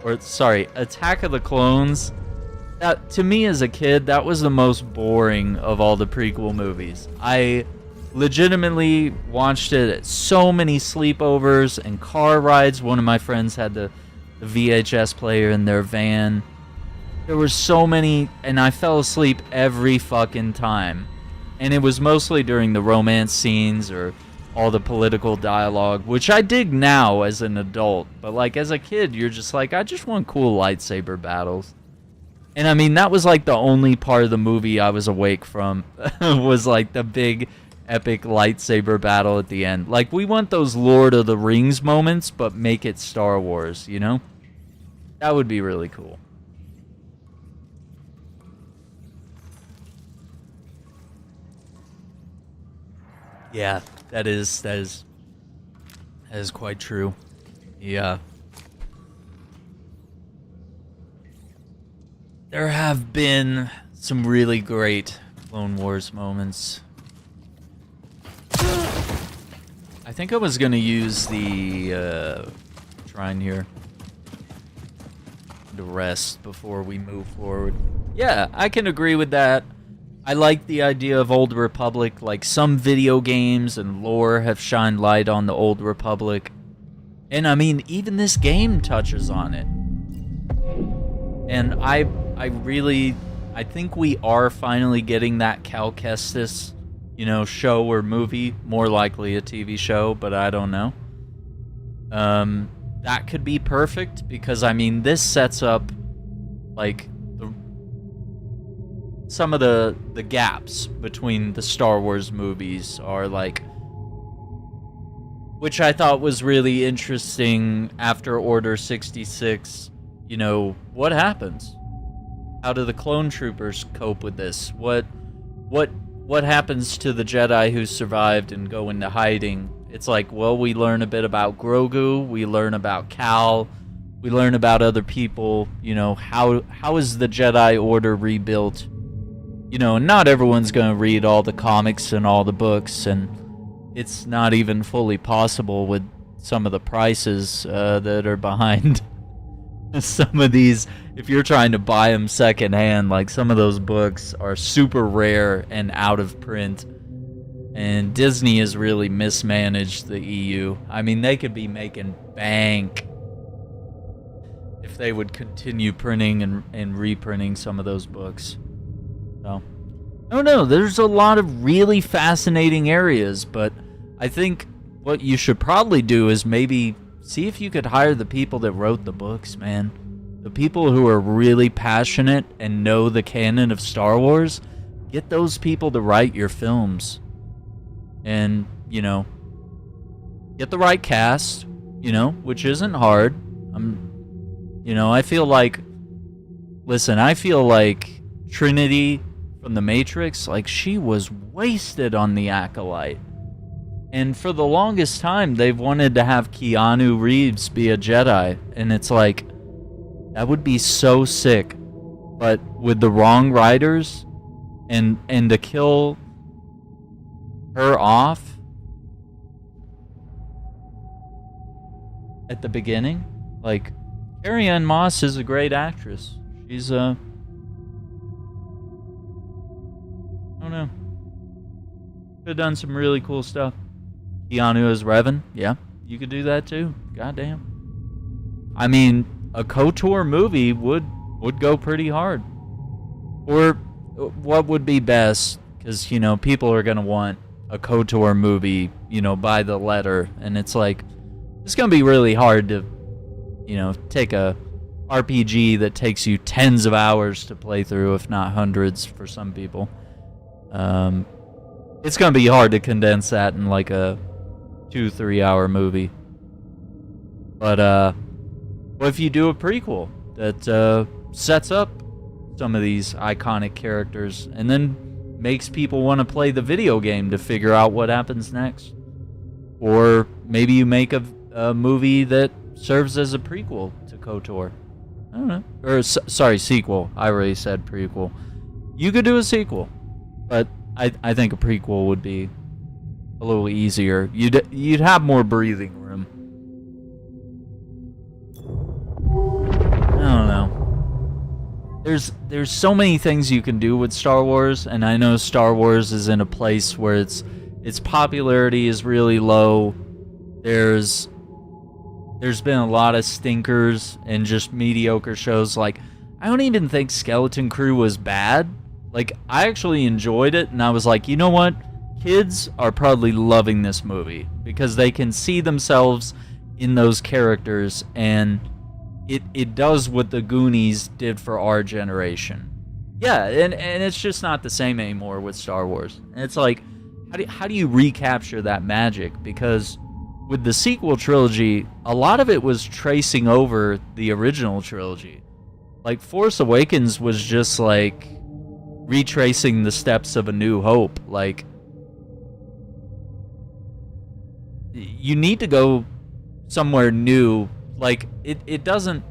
Speaker 1: Attack of the Clones, that, to me as a kid, that was the most boring of all the prequel movies. I legitimately watched it at so many sleepovers and car rides. One of my friends had the VHS player in their van. There were so many, and I fell asleep every fucking time. And it was mostly during the romance scenes or all the political dialogue, which I dig now as an adult. But like as a kid, you're just like, I just want cool lightsaber battles. And I mean, that was like the only part of the movie I was awake from, was like the big epic lightsaber battle at the end. Like, we want those Lord of the Rings moments, but make it Star Wars, That would be really cool. Yeah, that is quite true. Yeah. There have been some really great Clone Wars moments. I think I was gonna use the shrine here to rest before we move forward. Yeah, I can agree with that. I like the idea of Old Republic. Like, some video games and lore have shined light on the Old Republic. And I mean, even this game touches on it. And I think we are finally getting that Cal Kestis, show or movie. More likely a TV show, but I don't know. That could be perfect, because I mean, this sets up like some of the gaps between the Star Wars movies are like which I thought was really interesting after Order 66. You know, what happens? How do the clone troopers cope with this? What happens to the Jedi who survived and go into hiding? It's like, well, we learn a bit about Grogu, we learn about Cal, we learn about other people. You know, how is the Jedi Order rebuilt? You know, not everyone's going to read all the comics and all the books, and it's not even fully possible with some of the prices that are behind some of these. If you're trying to buy them secondhand, like, some of those books are super rare and out of print. And Disney has really mismanaged the EU. I mean, they could be making bank if they would continue printing and reprinting some of those books. So, I don't know. There's a lot of really fascinating areas, but I think what you should probably do is maybe see if you could hire the people that wrote the books, man. The people who are really passionate and know the canon of Star Wars. Get those people to write your films. And, you know, get the right cast, you know, which isn't hard. You know, I feel like Trinity from the Matrix, like, she was wasted on the Acolyte. And for the longest time, they've wanted to have Keanu Reeves be a Jedi. And it's like, that would be so sick. But with the wrong writers, and to kill her off at the beginning, like, Carrie-Anne Moss is a great actress. She's I don't know. Could have done some really cool stuff. Keanu as Revan, yeah, you could do that too. Goddamn. I mean, a KOTOR movie would go pretty hard. Or what would be best? Because, you know, people are gonna want a KOTOR movie, you know, by the letter, and it's like, it's gonna be really hard to, you know, take a RPG that takes you tens of hours to play through, if not hundreds for some people. It's gonna be hard to condense that in like a 2-3 hour movie. But what if you do a prequel that sets up some of these iconic characters and then makes people want to play the video game to figure out what happens next? Or maybe you make a movie that serves as a prequel to KOTOR. I don't know. Or, sorry, sequel. I already said prequel. You could do a sequel, but I think a prequel would be a little easier. You'd have more breathing room. I don't know. There's so many things you can do with Star Wars, and I know Star Wars is in a place where its popularity is really low. There's been a lot of stinkers and just mediocre shows. Like, I don't even think Skeleton Crew was bad. Like, I actually enjoyed it, and I was like, you know what? Kids are probably loving this movie because they can see themselves in those characters, and it does what the Goonies did for our generation. Yeah, and it's just not the same anymore with Star Wars. And it's like, how do you recapture that magic? Because with the sequel trilogy, a lot of it was tracing over the original trilogy. Like, Force Awakens was just like retracing the steps of A New Hope. Like, you need to go somewhere new. Like, it doesn't...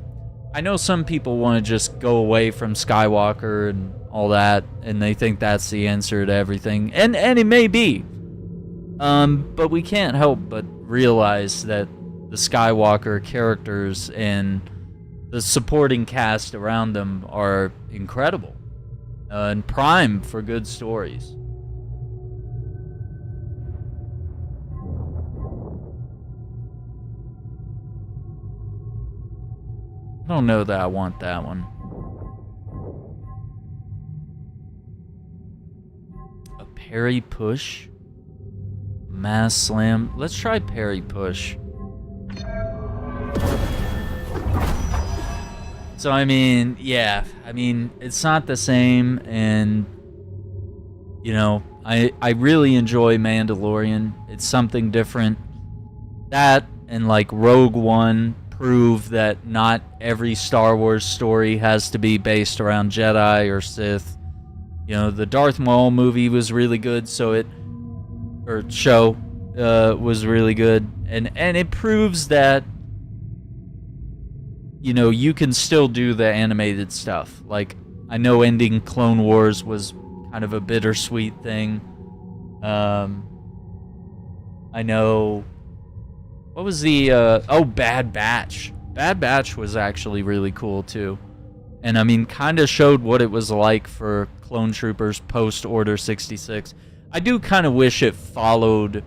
Speaker 1: I know some people want to just go away from Skywalker and all that, and they think that's the answer to everything. And it may be. But we can't help but realize that the Skywalker characters and the supporting cast around them are incredible. And prime for good stories. I don't know that I want that one. A parry push? Mass slam? Let's try parry push. So, I mean, yeah. I mean, it's not the same, and, you know, I really enjoy Mandalorian. It's something different. that and like Rogue One prove that not every Star Wars story has to be based around Jedi or Sith. You know, the Darth Maul movie was really good, show was really good, and it proves that, you know, you can still do the animated stuff. Like, I know ending Clone Wars was kind of a bittersweet thing. I know, what was the, Bad Batch. Bad Batch was actually really cool, too. And, I mean, kind of showed what it was like for clone troopers post-Order 66. I do kind of wish it followed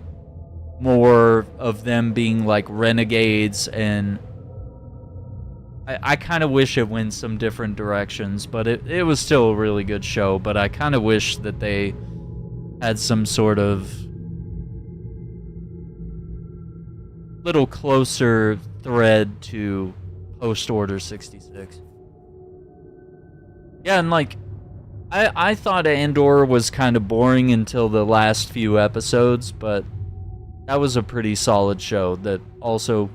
Speaker 1: more of them being, like, renegades, and I kind of wish it went some different directions, but it was still a really good show, but I kind of wish that they had some sort of little closer thread to post-Order 66. Yeah, and like, I thought Andor was kind of boring until the last few episodes, but that was a pretty solid show that also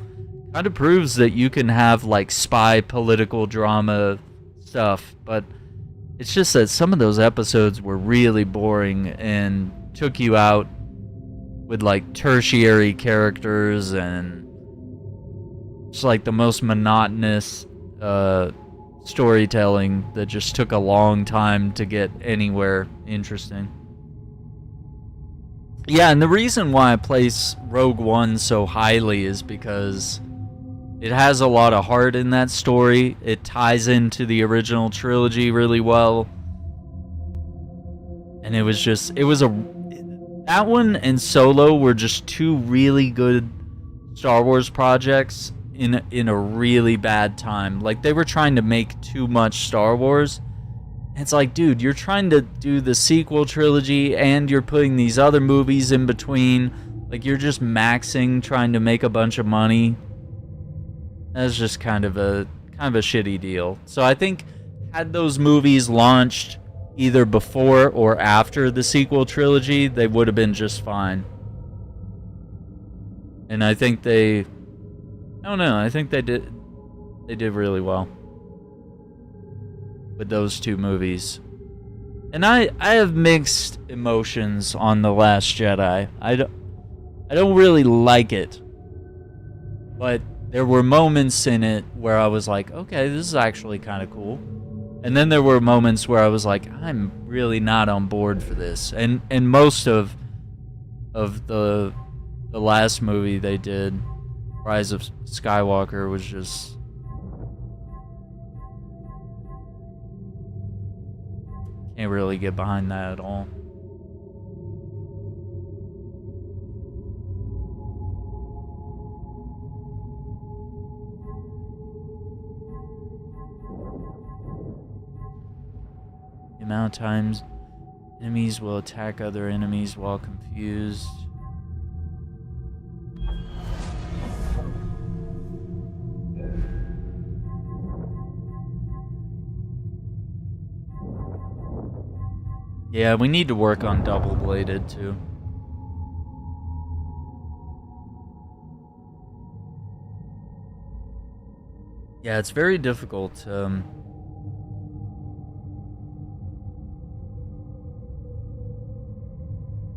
Speaker 1: kind of proves that you can have like spy political drama stuff, but it's just that some of those episodes were really boring and took you out with like tertiary characters and just like the most monotonous storytelling that just took a long time to get anywhere interesting. Yeah, and the reason why I place Rogue One so highly is because it has a lot of heart in that story. It ties into the original trilogy really well. And it was that one and Solo were just two really good Star Wars projects in a really bad time. Like, they were trying to make too much Star Wars. And it's like, dude, you're trying to do the sequel trilogy and you're putting these other movies in between. Like, you're just maxing, trying to make a bunch of money. That's just kind of a shitty deal. So I think had those movies launched either before or after the sequel trilogy, they would have been just fine. And I think I don't know, I think they did really well with those two movies. And I have mixed emotions on The Last Jedi. I don't really like it. But there were moments in it where I was like, okay, this is actually kind of cool. And then there were moments where I was like, I'm really not on board for this. And most of the last movie they did, Rise of Skywalker, was just can't really get behind that at all. The amount of times enemies will attack other enemies while confused. Yeah, we need to work on double-bladed too. Yeah, it's very difficult.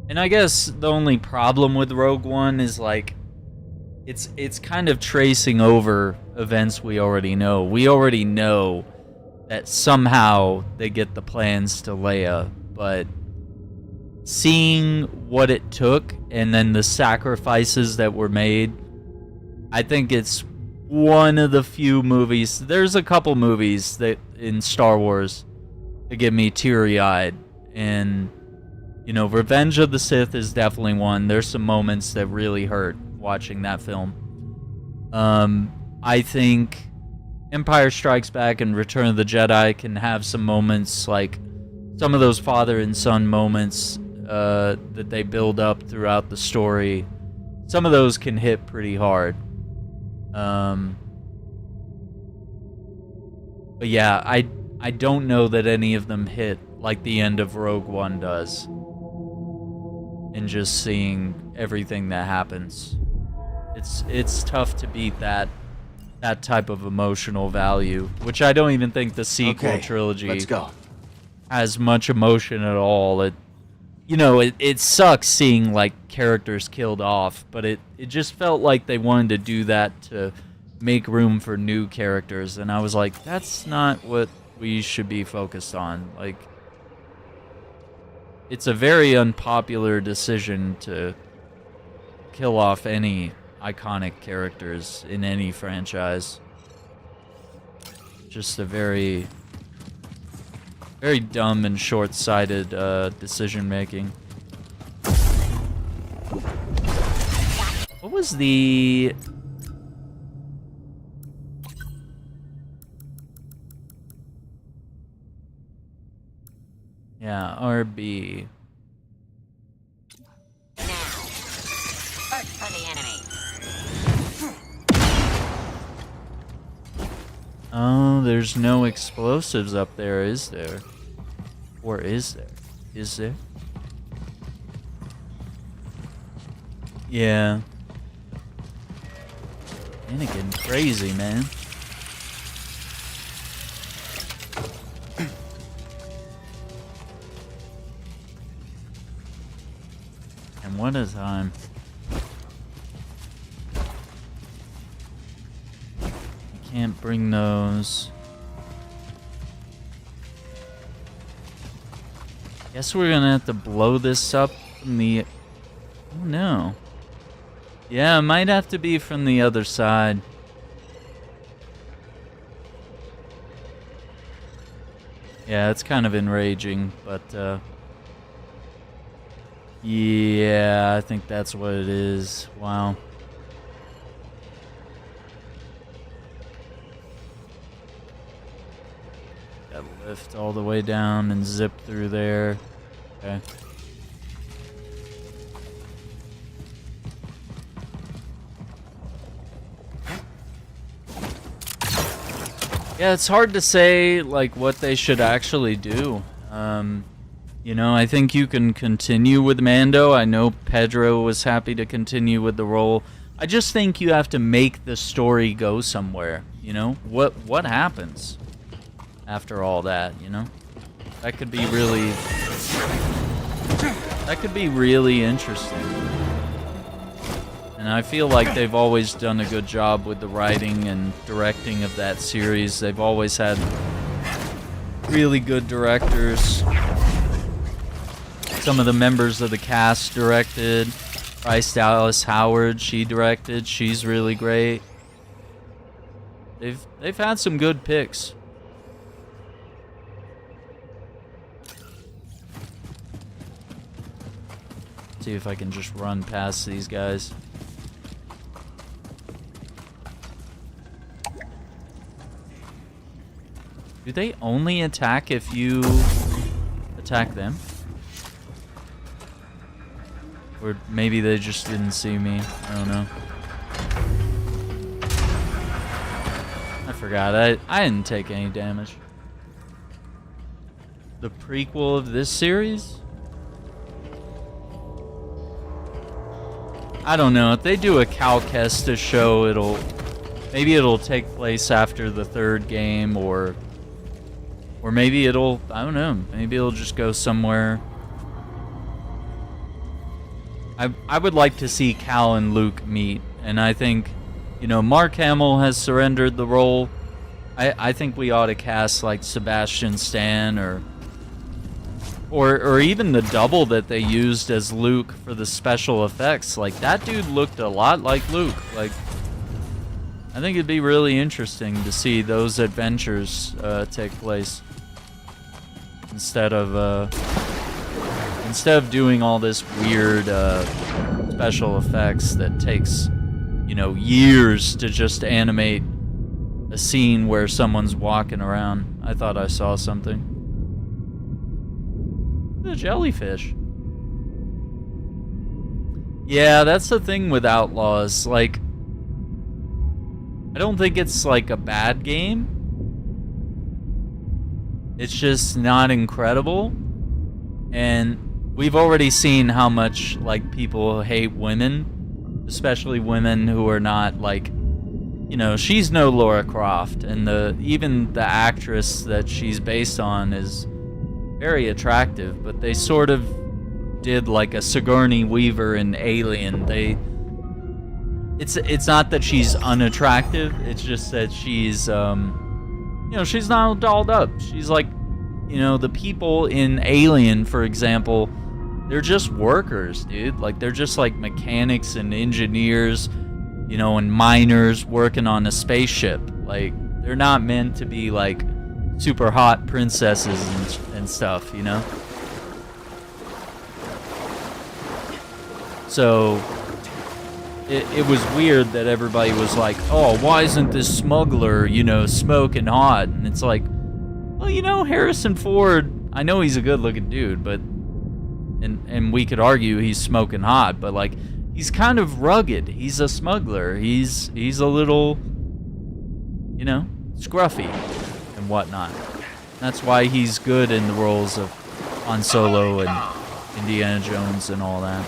Speaker 1: And I guess the only problem with Rogue One is like it's kind of tracing over events we already know. We already know that somehow they get the plans to Leia, but seeing what it took and then the sacrifices that were made, I think it's one of the few movies. There's a couple movies that in Star Wars that get me teary-eyed, and you know, Revenge of the Sith is definitely one. There's some moments that really hurt watching that film. I think Empire Strikes Back and Return of the Jedi can have some moments, like some of those father and son moments that they build up throughout the story. Some of those can hit pretty hard. But yeah, I don't know that any of them hit like the end of Rogue One does. And just seeing everything that happens. It's tough to beat that type of emotional value, which I don't even think the sequel trilogy
Speaker 3: let's go.
Speaker 1: has much emotion at all. It sucks seeing like characters killed off, but it just felt like they wanted to do that to make room for new characters, and I was like, that's not what we should be focused on. Like, it's a very unpopular decision to kill off any iconic characters in any franchise. Just a very, very dumb and short-sighted decision making. What was the... Yeah, RB.
Speaker 2: Now, search for the enemy.
Speaker 1: Oh, there's no explosives up there, is there? Or is there? Is there? Yeah. Anakin crazy, man. And what a time. Can't bring those. Guess we're gonna have to blow this up from the... Oh no. Yeah, it might have to be from the other side. Yeah, it's kind of enraging, but yeah, I think that's what it is. Wow. Lift all the way down and zip through there. Okay. Yeah, it's hard to say like what they should actually do. I think you can continue with Mando. I know Pedro was happy to continue with the role. I just think you have to make the story go somewhere. What happens after all that, That could be really interesting. And I feel like they've always done a good job with the writing and directing of that series. They've always had really good directors. Some of the members of the cast directed. Bryce Dallas Howard, she directed. She's really great. They've had some good picks. See if I can just run past these guys. Do they only attack if you attack them? Or maybe they just didn't see me. I don't know. I forgot. I didn't take any damage. The prequel of this series? I don't know. If they do a Cal Kestis show, maybe it'll take place after the third game, or maybe I don't know. Maybe it'll just go somewhere. I would like to see Cal and Luke meet, and I think, Mark Hamill has surrendered the role. I think we ought to cast like Sebastian Stan or even the double that they used as Luke for the special effects. Like, that dude looked a lot like Luke. Like, I think it'd be really interesting to see those adventures take place instead of doing all this weird special effects that takes years to just animate a scene where someone's walking around. I thought I saw something. The jellyfish. Yeah, that's the thing with Outlaws. Like, I don't think it's like a bad game. It's just not incredible. And we've already seen how much like people hate women especially women who are not like, you know, she's no Laura Croft, and even the actress that she's based on is very attractive, but they sort of did like a Sigourney Weaver in Alien. It's not that she's unattractive, it's just that she's you know, she's not dolled up. She's like, you know, the people in Alien, for example, they're just workers, dude. Like, they're just like mechanics and engineers, you know, and miners working on a spaceship. Like, they're not meant to be like super hot princesses and stuff, you know? So it was weird that everybody was like, oh, why isn't this smuggler, you know, smoking hot? And it's like, well, you know, Harrison Ford, I know he's a good-looking dude, but and we could argue he's smoking hot, but like, he's kind of rugged. He's a smuggler. He's a little, you know, scruffy and whatnot. That's why he's good in the roles of Han Solo and Indiana Jones and all that.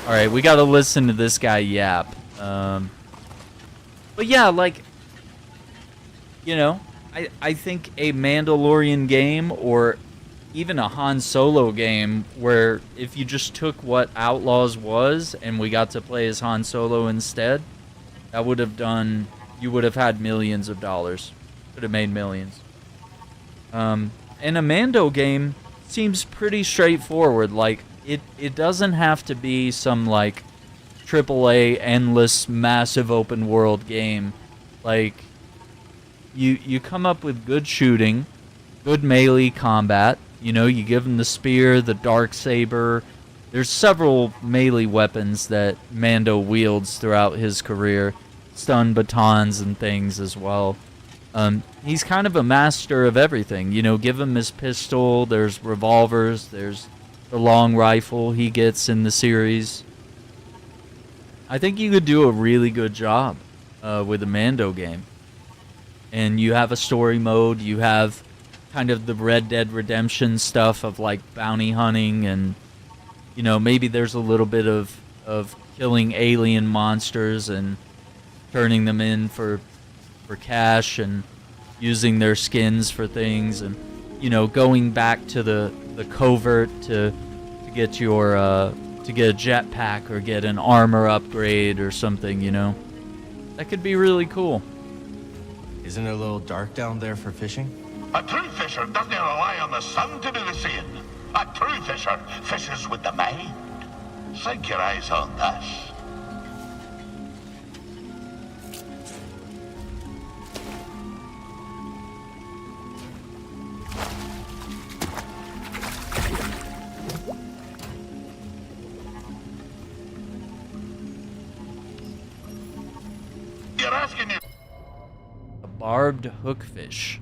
Speaker 1: All right, we got to listen to this guy yap. But yeah, like, you know, I think a Mandalorian game or even a Han Solo game where if you just took what Outlaws was and we got to play as Han Solo instead, that would have done, you would have had millions of dollars. Could have made millions. And a Mando game seems pretty straightforward. Like, it doesn't have to be some like AAA endless massive open world game. Like, you come up with good shooting, good melee combat. You know, you give him the spear, the dark saber. There's several melee weapons that Mando wields throughout his career, stun batons and things as well. He's kind of a master of everything. You know, give him his pistol. There's revolvers. There's the long rifle he gets in the series. I think you could do a really good job with a Mando game. And you have a story mode. You have kind of the Red Dead Redemption stuff of like bounty hunting, and you know, maybe there's a little bit of killing alien monsters and turning them in for cash and using their skins for things, and you know, going back to the covert to get your to get a jetpack or get an armor upgrade or something, you know. That could be really cool.
Speaker 3: Isn't it a little dark down there for fishing?
Speaker 10: A true fisher doesn't rely on the sun to do the seeing. A true fisher fishes with the mind. Sink your eyes on this. You're asking you.
Speaker 1: A barbed hookfish.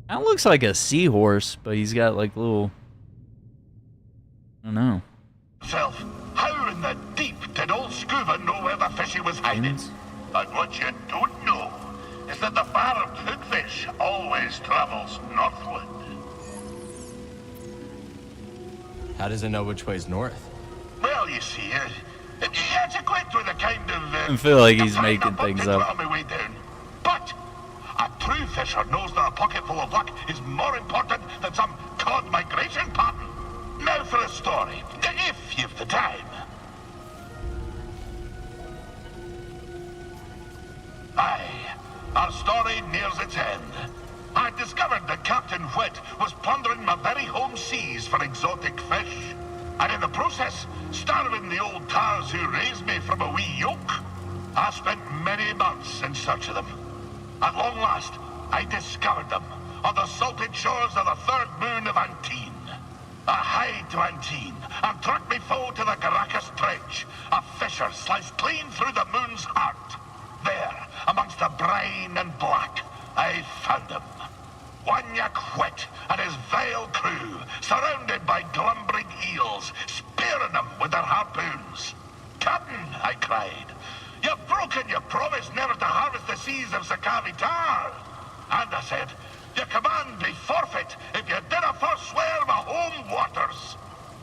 Speaker 1: That looks like a seahorse, but he's got like little, I don't know.
Speaker 10: Self, how in the deep did old Scuba know where the fishy was hiding? And what you don't know is that the barbed hookfish always travels northward.
Speaker 3: How does it know which way's north?
Speaker 10: Well, you see, it's equipped with a kind of...
Speaker 1: I feel like he's making things up.
Speaker 10: On my way down. But a true fisher knows that a pocket full of luck is more important than some cod migration pattern. Now for a story, if you've the time. Aye, our story nears its end. I discovered that Captain Whit was plundering my very home seas for exotic fish. And in the process, starving the old tars who raised me from a wee yoke. I spent many months in search of them. At long last, I discovered them on the salted shores of the third moon of Antine. I hied to Antine and tracked me foe to the Caracas Trench, a fissure sliced clean through the moon's heart. There, amongst the brine and black, I found him. Wanyak Whit and his vile crew, surrounded by glumbering eels, spearing them with their harpoons. Captain, I cried, you've broken your promise never to harvest the seas of Sakavi Tar. And I said, your command be forfeit if you dinna forswear my home waters.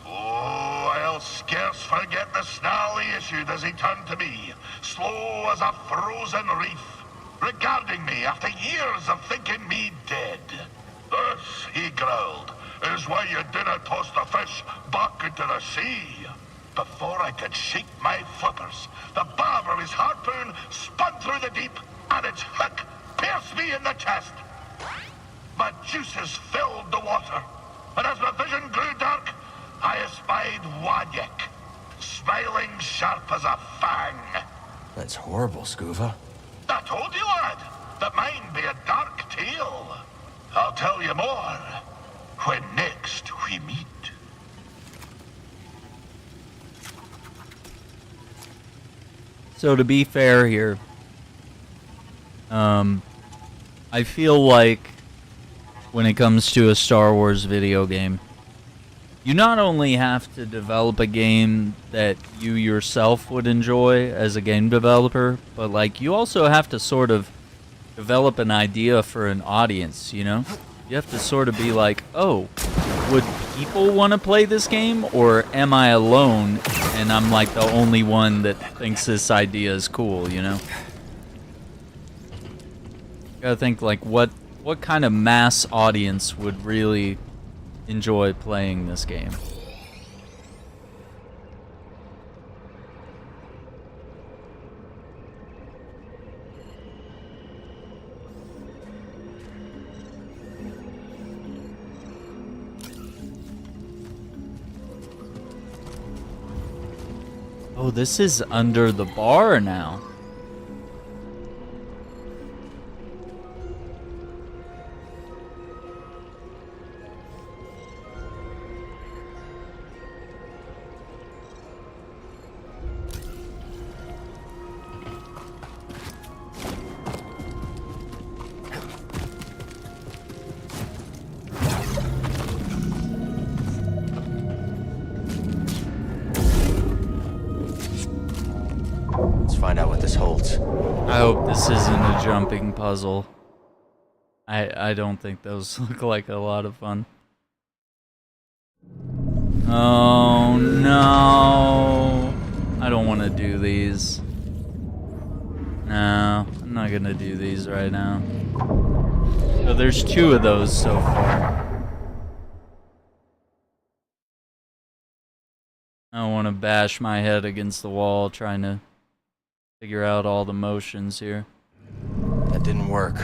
Speaker 10: Oh, Oh, I'll scarce forget the snarl he issued as he turned to me, slow as a frozen reef, regarding me after years of thinking me dead. This, he growled, is why you dinna toss the fish back into the sea. Before I could shake my flippers, the barb of his harpoon spun through the deep, and its hook pierced me in the chest. My juices filled the water, and as my vision grew dark, I espied Wanyek, smiling sharp as a fang.
Speaker 3: That's horrible, Scuba.
Speaker 10: I told you, lad, that mine be a dark tale. I'll tell you more when next we meet.
Speaker 1: So to be fair here, I feel like when it comes to a Star Wars video game, you not only have to develop a game that you yourself would enjoy as a game developer, but like you also have to sort of develop an idea for an audience, you know? You have to sort of be like, oh, would people want to play this game, or am I alone and I'm like the only one that thinks this idea is cool, you know? You gotta think like what kind of mass audience would really enjoy playing this game. Oh, this is under the bar now.
Speaker 3: Find out what this holds.
Speaker 1: I hope this isn't a jumping puzzle. I don't think those look like a lot of fun. Oh no! I don't want to do these. No, I'm not gonna do these right now. So there's 2 of those so far. I don't want to bash my head against the wall trying to figure out all the motions here.
Speaker 3: That didn't work.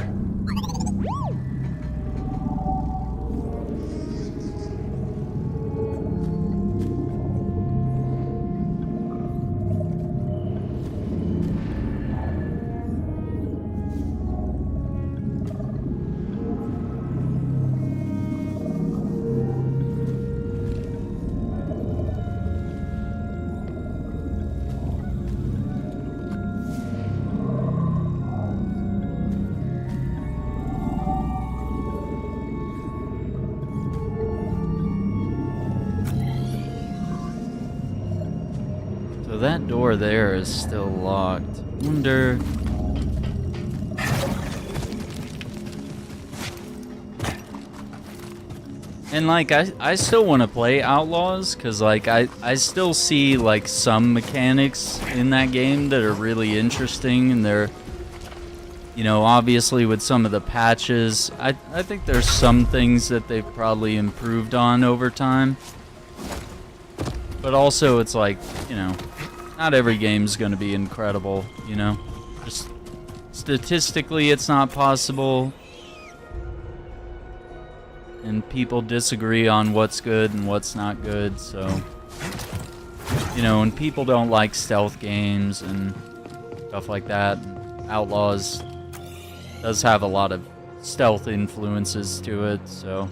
Speaker 1: So that door there is still locked. Wonder. And like I still want to play Outlaws because like I still see like some mechanics in that game that are really interesting, and they're, you know, obviously with some of the patches, I think there's some things that they've probably improved on over time. But also it's like, you know, not every game's going to be incredible, you know? Just statistically it's not possible. And people disagree on what's good and what's not good, so, you know, and people don't like stealth games and stuff like that. Outlaws does have a lot of stealth influences to it, so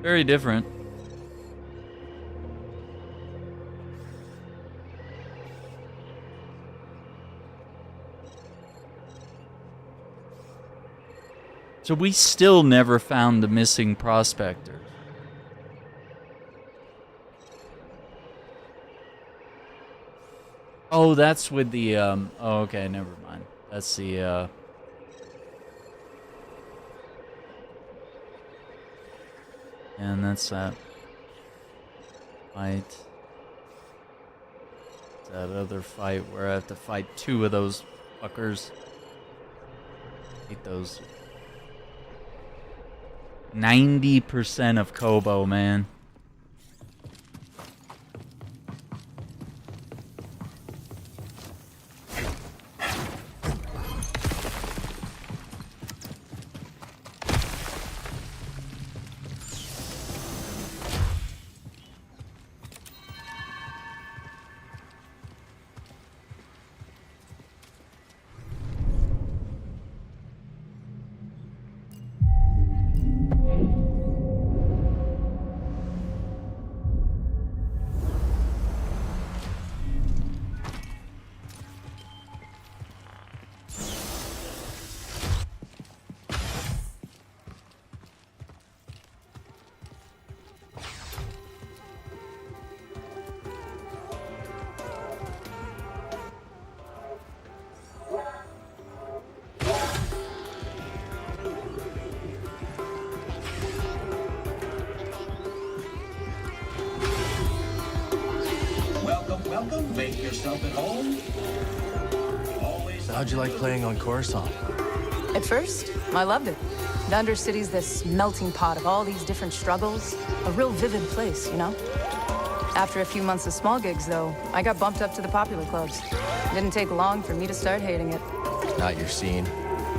Speaker 1: very different. So we still never found the missing prospector. Oh, that's with the, oh, okay, never mind. That's the, and that's that. fight. That other fight where I have to fight 2 of those fuckers. Hate those. 90% of Kobo, man.
Speaker 4: Welcome. Make yourself at home. Always.
Speaker 3: So how'd you like playing on Coruscant?
Speaker 9: At first, I loved it. The Undercity's this melting pot of all these different struggles. A real vivid place, you know? After a few months of small gigs, though, I got bumped up to the popular clubs. Didn't take long for me to start hating it.
Speaker 3: Not your scene.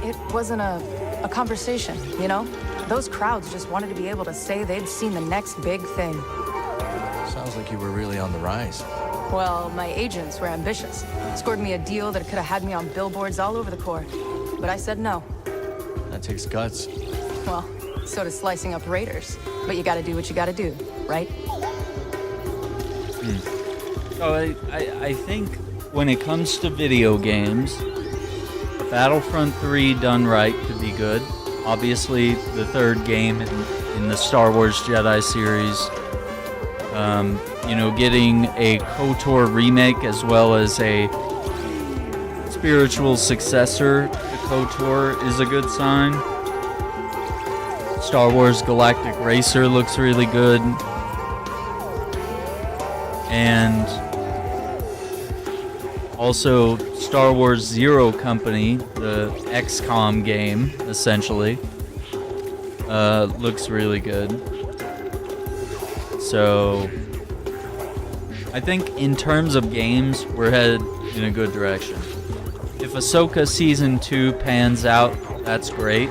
Speaker 9: It wasn't a conversation, you know? Those crowds just wanted to be able to say they'd seen the next big thing.
Speaker 3: Sounds like you were really on the rise.
Speaker 9: Well, my agents were ambitious. Scored me a deal that could have had me on billboards all over the Corps. But I said no.
Speaker 3: That takes guts.
Speaker 9: Well, so does slicing up raiders. But you gotta do what you gotta do, right?
Speaker 1: So I think when it comes to video games, Battlefront 3 done right could be good. Obviously, the third game in the Star Wars Jedi series. You know, getting a KOTOR remake as well as a spiritual successor to KOTOR is a good sign. Star Wars Galactic Racer looks really good. And also Star Wars Zero Company, the XCOM game, essentially, looks really good. So I think in terms of games, we're headed in a good direction. If Ahsoka Season 2 pans out, that's great.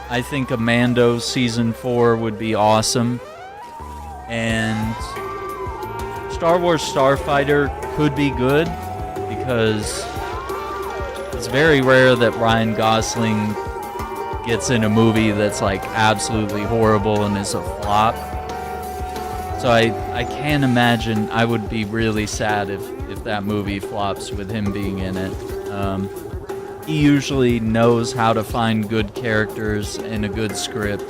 Speaker 1: I think a Mando Season 4 would be awesome. And Star Wars Starfighter could be good, because it's very rare that Ryan Gosling gets in a movie that's like absolutely horrible and is a flop. So I can't imagine. I would be really sad if that movie flops with him being in it. He usually knows how to find good characters and a good script.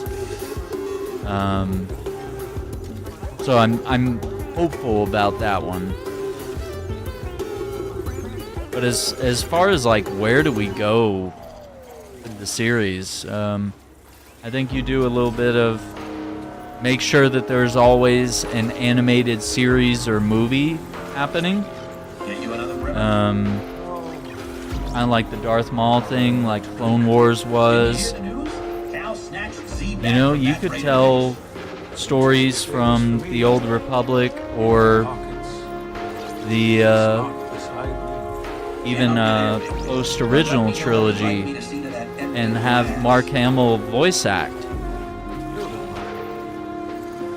Speaker 1: So I'm hopeful about that one. But as far as like where do we go with the series, I think you do a little bit of make sure that there's always an animated series or movie happening. Kind of like the Darth Maul thing, like Clone Wars was. You know, you could tell stories from the Old Republic or the even post-original trilogy and have Mark Hamill voice act.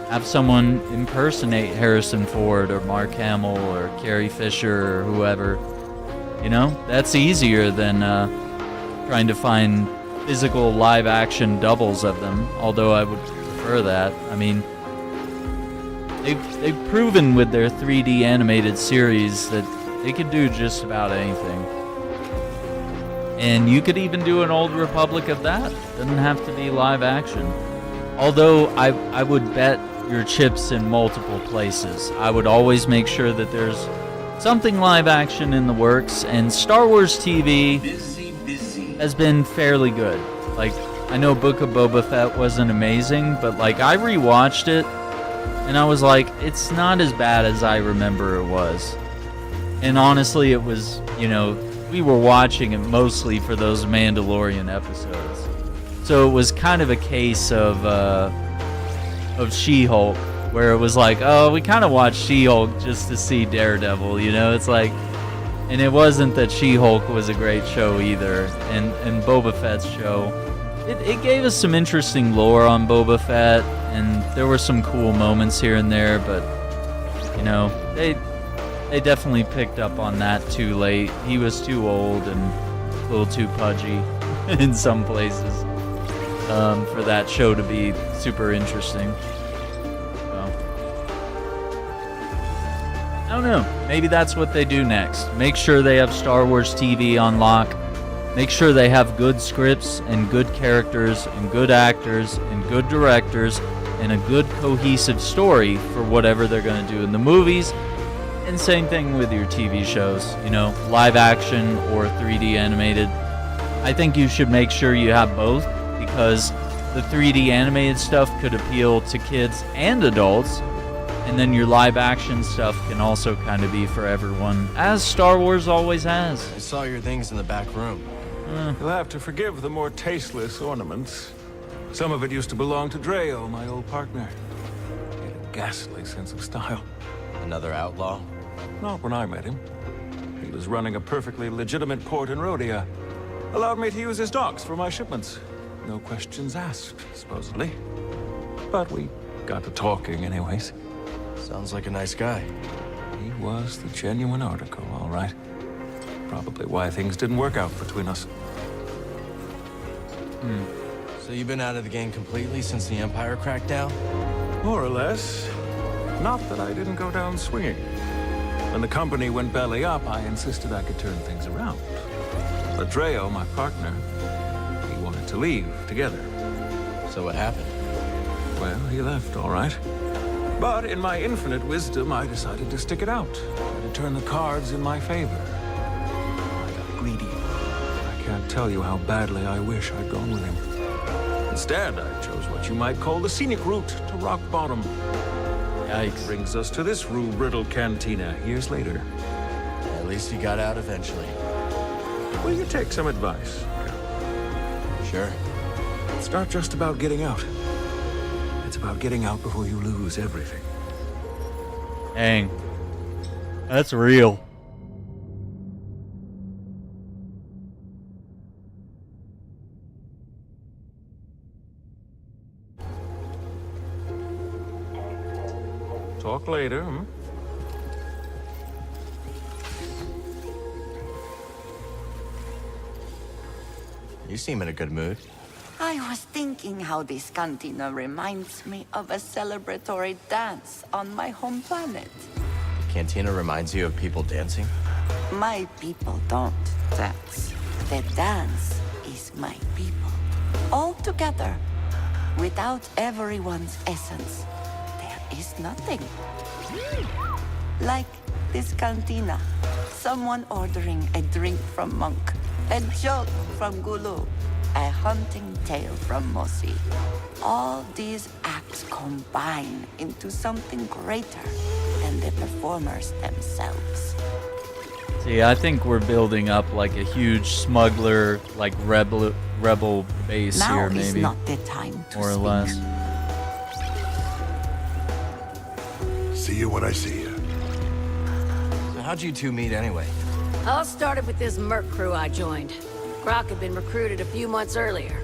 Speaker 1: Have someone impersonate Harrison Ford or Mark Hamill or Carrie Fisher or whoever. You know, that's easier than trying to find physical live-action doubles of them, although I would prefer that. I mean, they've proven with their 3D animated series that they could do just about anything. And you could even do an Old Republic of that. Doesn't have to be live action. Although I would bet your chips in multiple places. I would always make sure that there's something live action in the works, and Star Wars TV has been fairly good. Like, I know Book of Boba Fett wasn't amazing, but like I rewatched it and I was like, it's not as bad as I remember it was. And honestly, it was, you know, we were watching it mostly for those Mandalorian episodes. So it was kind of a case of She-Hulk, where it was like, oh, we kind of watched She-Hulk just to see Daredevil, you know? It's like, and it wasn't that She-Hulk was a great show either, and Boba Fett's show. It gave us some interesting lore on Boba Fett, and there were some cool moments here and there, but, you know, they definitely picked up on that too late. He was too old and a little too pudgy in some places for that show to be super interesting. I don't know. Maybe that's what they do next. Make sure they have Star Wars TV on lock. Make sure they have good scripts and good characters and good actors and good directors and a good cohesive story for whatever they're going to do in the movies. And same thing with your TV shows, you know, live action or 3D animated. I think you should make sure you have both, because the 3D animated stuff could appeal to kids and adults. And then your live action stuff can also kind of be for everyone, as Star Wars always has.
Speaker 3: I saw your things in the back room.
Speaker 5: You'll have to forgive the more tasteless ornaments. Some of it used to belong to Dreo, my old partner. He had a ghastly sense of style.
Speaker 3: Another outlaw?
Speaker 5: Not when I met him. He was running a perfectly legitimate port in Rhodia. Allowed me to use his docks for my shipments. No questions asked, supposedly. But we got to talking anyways.
Speaker 3: Sounds like a nice guy.
Speaker 5: He was the genuine article, all right. Probably why things didn't work out between us.
Speaker 3: So you've been out of the game completely since the Empire crackdown?
Speaker 5: More or less. Not that I didn't go down swinging. When the company went belly up, I insisted I could turn things around. But Dreo, my partner, he wanted to leave together.
Speaker 3: So what happened?
Speaker 5: Well, he left, all right. But in my infinite wisdom, I decided to stick it out, to turn the cards in my favor. I got greedy. I can't tell you how badly I wish I'd gone with him. Instead, I chose what you might call the scenic route to rock bottom.
Speaker 1: Yikes.
Speaker 5: Brings us to this rule-riddled cantina years later.
Speaker 3: At least you got out eventually.
Speaker 5: Will you take some advice?
Speaker 3: Sure.
Speaker 5: It's not just about getting out. It's about getting out before you lose everything.
Speaker 1: Dang. That's real.
Speaker 5: Talk later, hmm?
Speaker 3: You seem in a good mood.
Speaker 2: I was thinking how this cantina reminds me of a celebratory dance on my home planet.
Speaker 3: The cantina reminds you of people dancing?
Speaker 2: My people don't dance. The dance is my people. All together, without everyone's essence, there is nothing. Like this cantina. Someone ordering a drink from Monk, a joke from Gulu, a hunting tale from Mosi. All these acts combine into something greater than the performers themselves.
Speaker 1: See, I think we're building up like a huge smuggler, like rebel base
Speaker 2: Now
Speaker 1: here,
Speaker 2: is
Speaker 1: maybe.
Speaker 2: not the time to
Speaker 1: More or
Speaker 2: speak.
Speaker 1: less.
Speaker 6: See you when I see you.
Speaker 3: So how'd you two meet anyway?
Speaker 11: All started with this merc crew I joined. Grok had been recruited a few months earlier.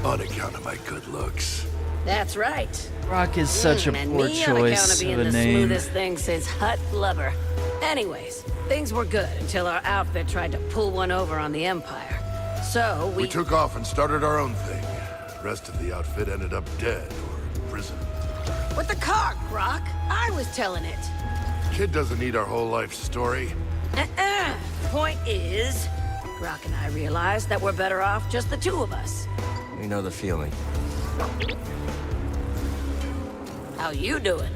Speaker 6: On account of my good looks.
Speaker 11: That's right.
Speaker 1: Rock is such a
Speaker 11: and
Speaker 1: poor
Speaker 11: me on account of
Speaker 1: choice
Speaker 11: being
Speaker 1: of a
Speaker 11: the
Speaker 1: name.
Speaker 11: smoothest thing since Hut Blubber. Anyways, things were good until our outfit tried to pull one over on the Empire. So
Speaker 6: We took off and started our own thing. The rest of the outfit ended up dead or in prison.
Speaker 11: With the car, Grok. I was telling it.
Speaker 6: Kid doesn't need our whole life story.
Speaker 11: Point is, Grok and I realized that we're better off just the two of us.
Speaker 3: We know the feeling.
Speaker 11: How you doing?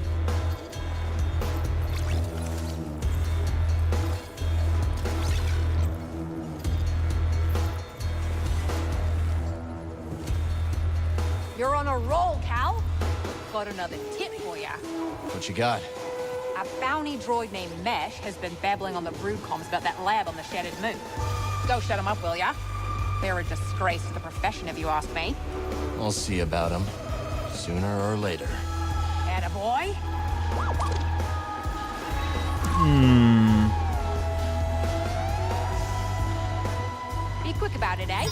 Speaker 12: You're on a roll, Cal. got another tip for ya.
Speaker 3: What you got?
Speaker 12: A bounty droid named Mesh has been babbling on the brood comms about that lab on the Shattered Moon. Go shut him up, will ya? They're a disgrace to the profession, if you ask me.
Speaker 3: We'll see about him. Sooner or later.
Speaker 12: Attaboy. Be quick about it, eh?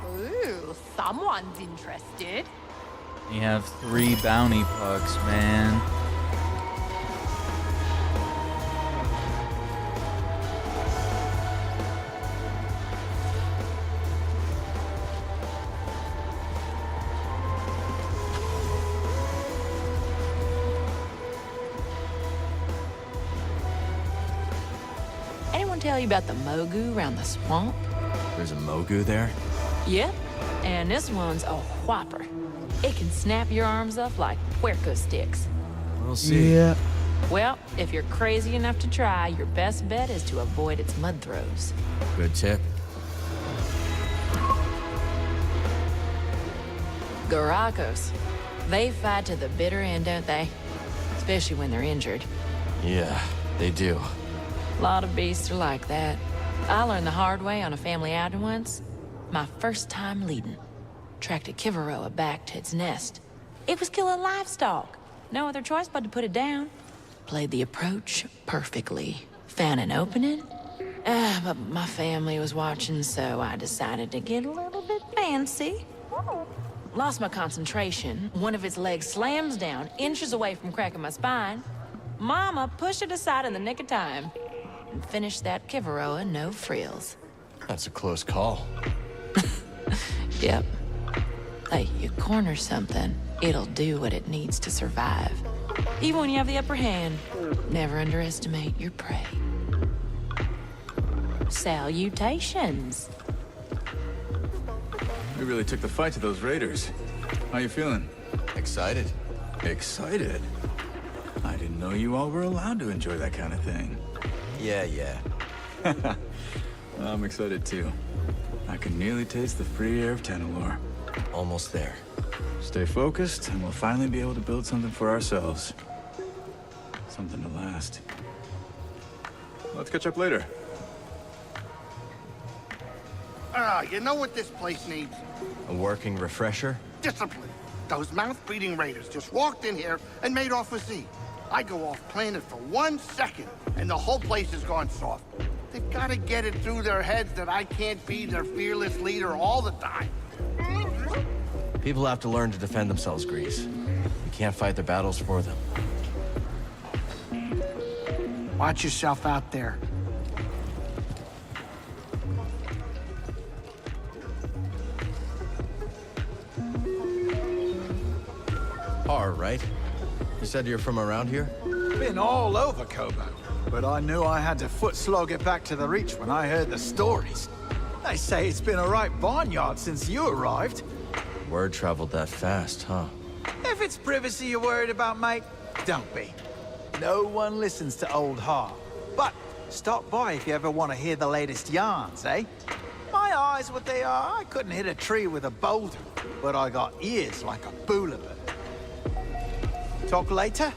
Speaker 12: Ooh, someone's interested.
Speaker 1: You have 3 bounty pucks, man.
Speaker 8: Anyone tell you about the Mogu around the swamp?
Speaker 3: There's a Mogu there?
Speaker 8: Yep. And this one's a whopper. It can snap your arms off like puerco sticks.
Speaker 3: We'll see.
Speaker 1: Yeah.
Speaker 8: Well, if you're crazy enough to try, your best bet is to avoid its mud throws.
Speaker 3: Good tip.
Speaker 8: Garacos. They fight to the bitter end, don't they? Especially when they're injured.
Speaker 3: Yeah, they do.
Speaker 8: A lot of beasts are like that. I learned the hard way on a family outing once. My first time leading. Tracked a Kivaroa back to its nest. It was killing livestock. No other choice but to put it down. Played the approach perfectly. Found an opening. But my family was watching, so I decided to get a little bit fancy. Lost my concentration. One of its legs slams down, inches away from cracking my spine. Mama pushed it aside in the nick of time. And finished that Kivaroa no frills.
Speaker 3: That's a close call.
Speaker 8: Yep. Hey, you corner something, it'll do what it needs to survive. Even when you have the upper hand, never underestimate your prey. Salutations.
Speaker 13: We really took the fight to those raiders. How you feeling?
Speaker 3: Excited.
Speaker 13: Excited? I didn't know you all were allowed to enjoy that kind of thing.
Speaker 3: Yeah.
Speaker 13: I'm excited too. I can nearly taste the free air of Tenelor.
Speaker 3: Almost there.
Speaker 13: Stay focused, and we'll finally be able to build something for ourselves. Something to last. Let's catch up later.
Speaker 14: You know what this place needs?
Speaker 3: A working refresher?
Speaker 14: Discipline. Those mouth-breathing raiders just walked in here and made off with Z. I go off planet for 1 second, and the whole place has gone soft. They've got to get it through their heads that I can't be their fearless leader all the time.
Speaker 3: People have to learn to defend themselves, Grease. We can't fight their battles for them.
Speaker 14: Watch yourself out there.
Speaker 3: All right. You said you're from around here?
Speaker 15: Been all over Kobo, but I knew I had to foot slog it back to the Reach when I heard the stories. They say it's been a right barnyard since you arrived.
Speaker 3: Word traveled that fast, huh?
Speaker 15: If it's privacy you're worried about, mate, don't be. No one listens to old Har. But stop by if you ever want to hear the latest yarns, eh? My eyes, what they are, I couldn't hit a tree with a boulder, but I got ears like a boulevard. Talk later?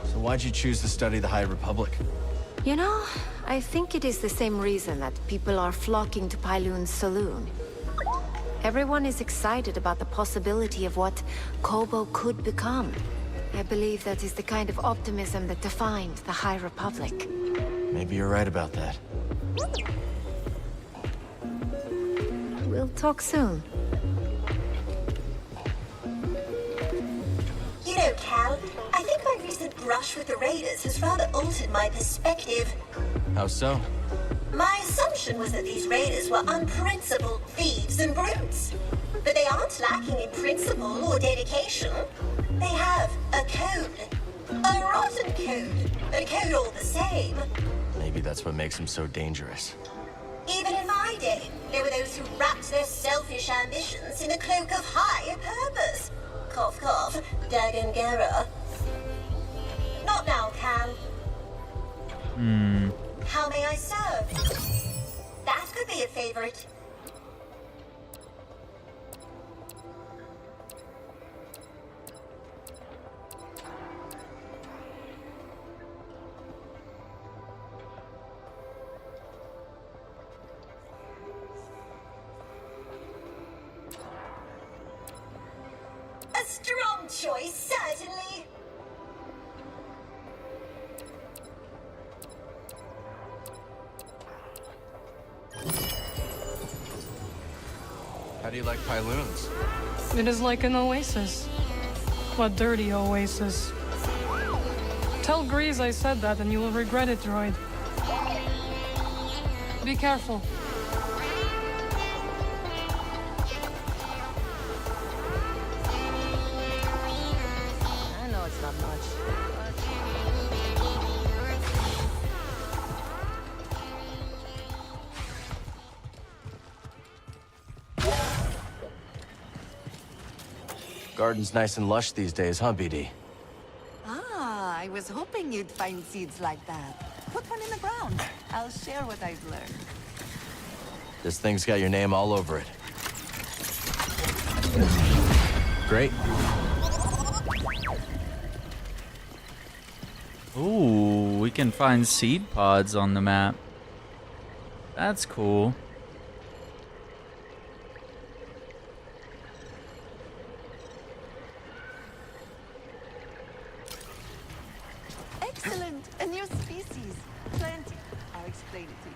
Speaker 3: So why'd you choose to study the High Republic?
Speaker 16: You know, I think it is the same reason that people are flocking to Pyloon's saloon. Everyone is excited about the possibility of what Kobo could become. I believe that is the kind of optimism that defined the High Republic.
Speaker 3: Maybe you're right about that.
Speaker 16: We'll talk soon.
Speaker 17: You know, Cal, I think my recent brush with the Raiders has rather altered my perspective.
Speaker 3: How so?
Speaker 17: My assumption was that these Raiders were unprincipled thieves and brutes. But they aren't lacking in principle or dedication. They have a code. A rotten code. But a code all the same.
Speaker 3: Maybe that's what makes them so dangerous.
Speaker 17: Even in my day, there were those who wrapped their selfish ambitions in a cloak of higher purpose. Cough, cough, Dagangara. Not now, Cal. How may I serve? That could be a favorite. Strong choice, certainly.
Speaker 3: How do you like Pyloons?
Speaker 18: It is like an oasis. A dirty oasis. Tell Grease I said that and you will regret it, droid. Be careful.
Speaker 9: I know it's not much.
Speaker 3: Garden's nice and lush these days, huh, BD?
Speaker 2: Ah, I was hoping you'd find seeds like that. Put one in the ground. I'll share what I've learned.
Speaker 3: This thing's got your name all over it. Great.
Speaker 1: Ooh, we can find seed pods on the map. That's cool.
Speaker 2: Excellent! A new species. Plenty. I'll explain it to you.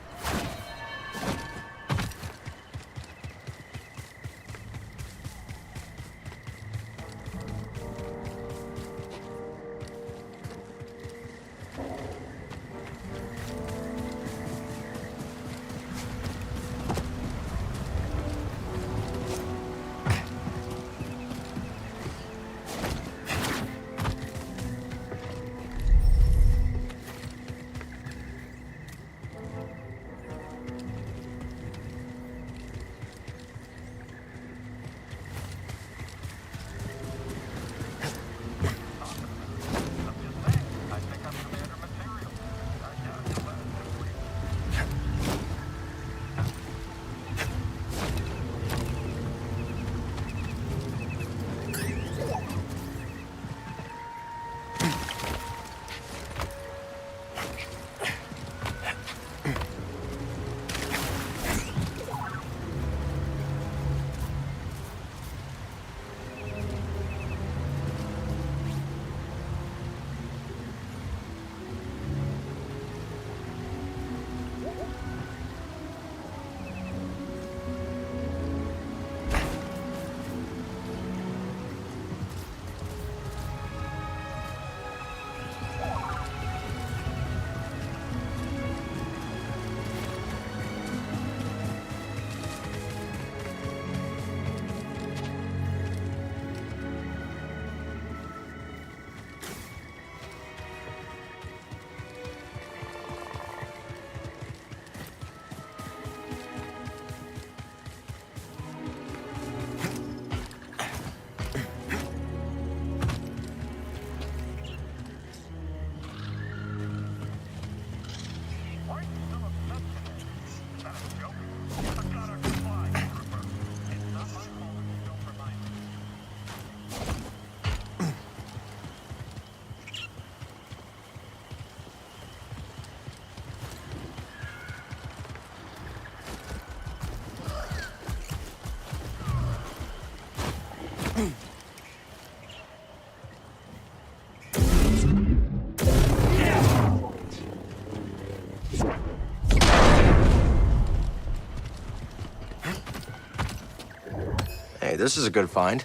Speaker 3: Hey, this is a good find.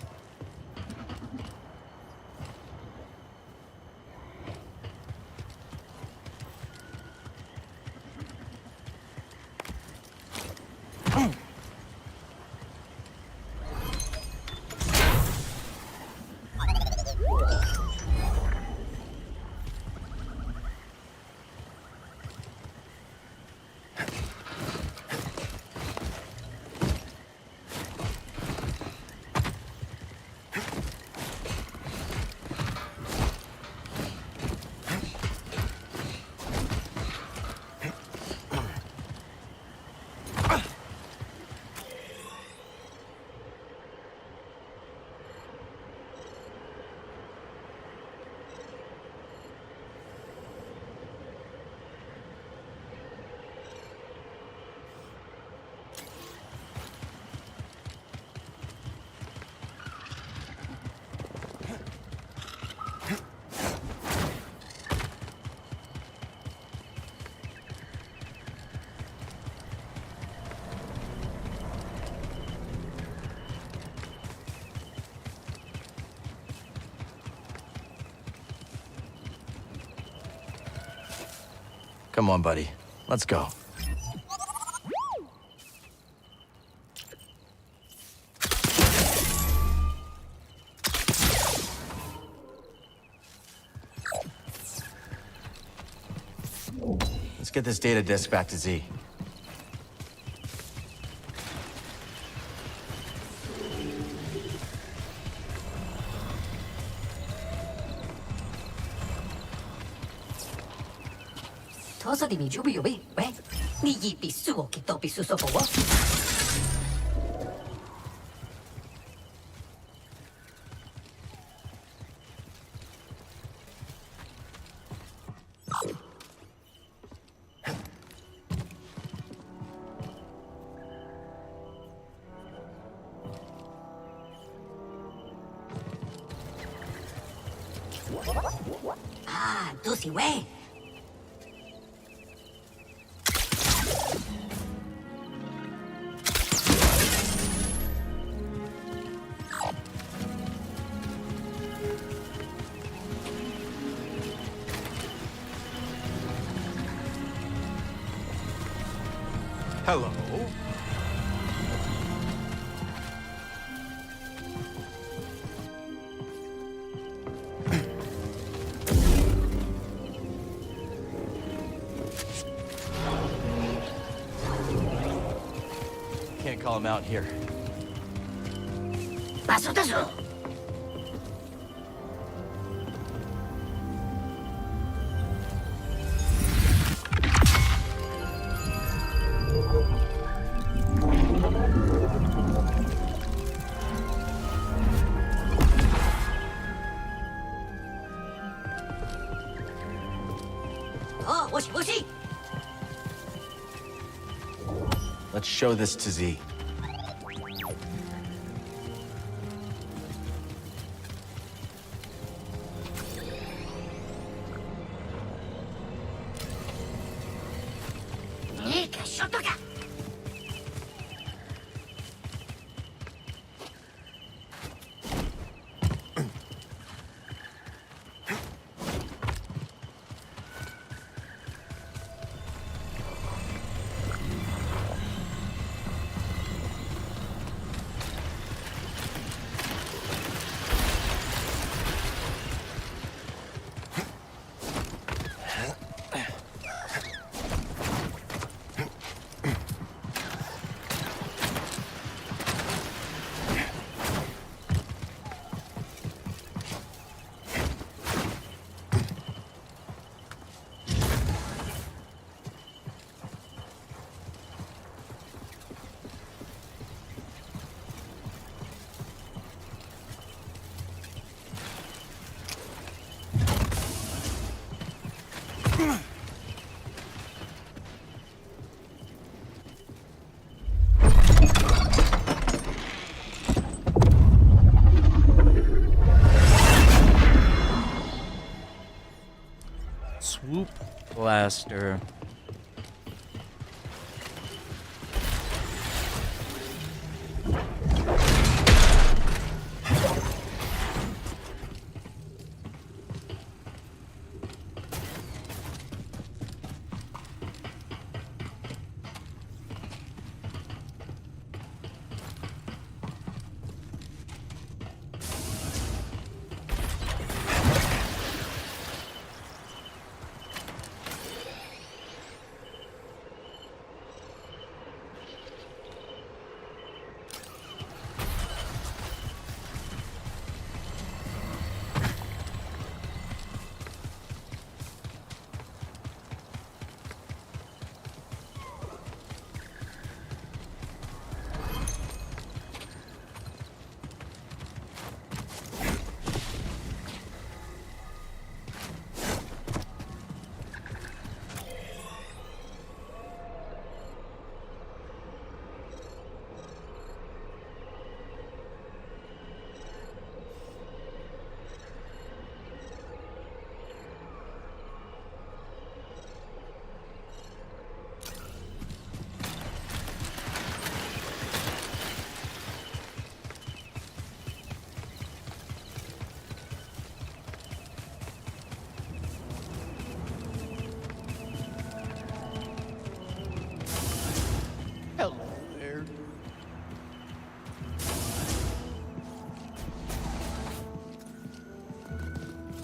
Speaker 3: Come on, buddy. Let's go. Let's get this data disk back to Z.
Speaker 17: Ah, Dulcie way.
Speaker 15: Hello.
Speaker 3: Can't call him out here.
Speaker 17: Paso taso. Oh, what's
Speaker 3: Let's show this to Z.
Speaker 1: Swoop blaster.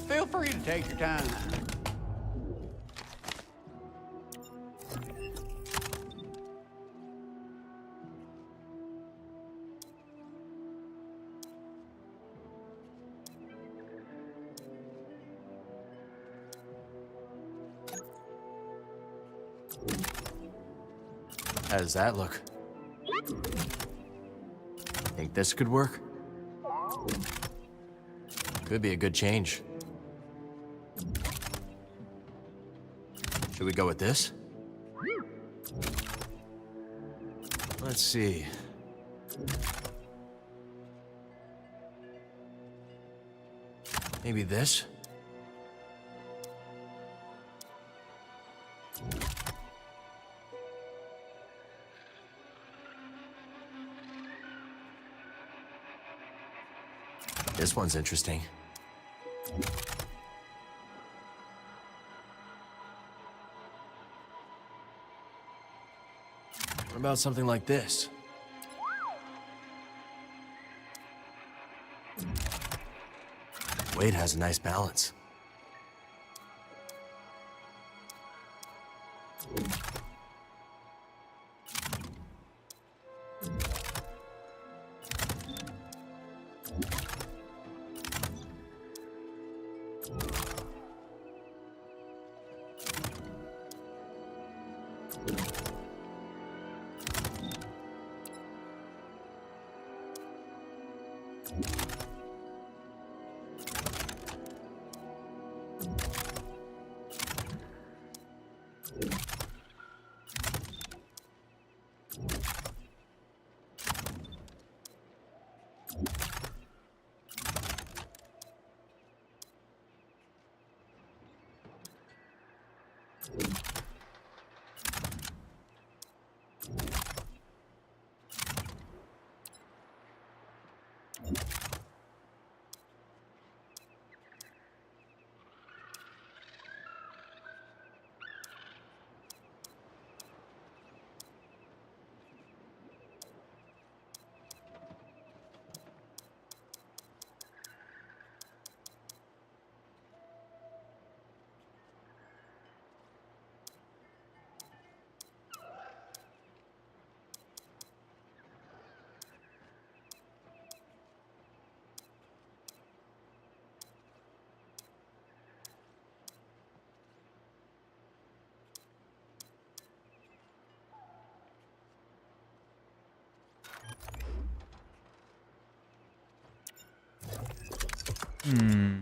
Speaker 19: feel free to take your time.
Speaker 3: How does that look? Think this could work? Could be a good change. Should we go with this? Let's see. Maybe this? This one's interesting. What about something like this? Weight has a nice balance.
Speaker 1: Hmm.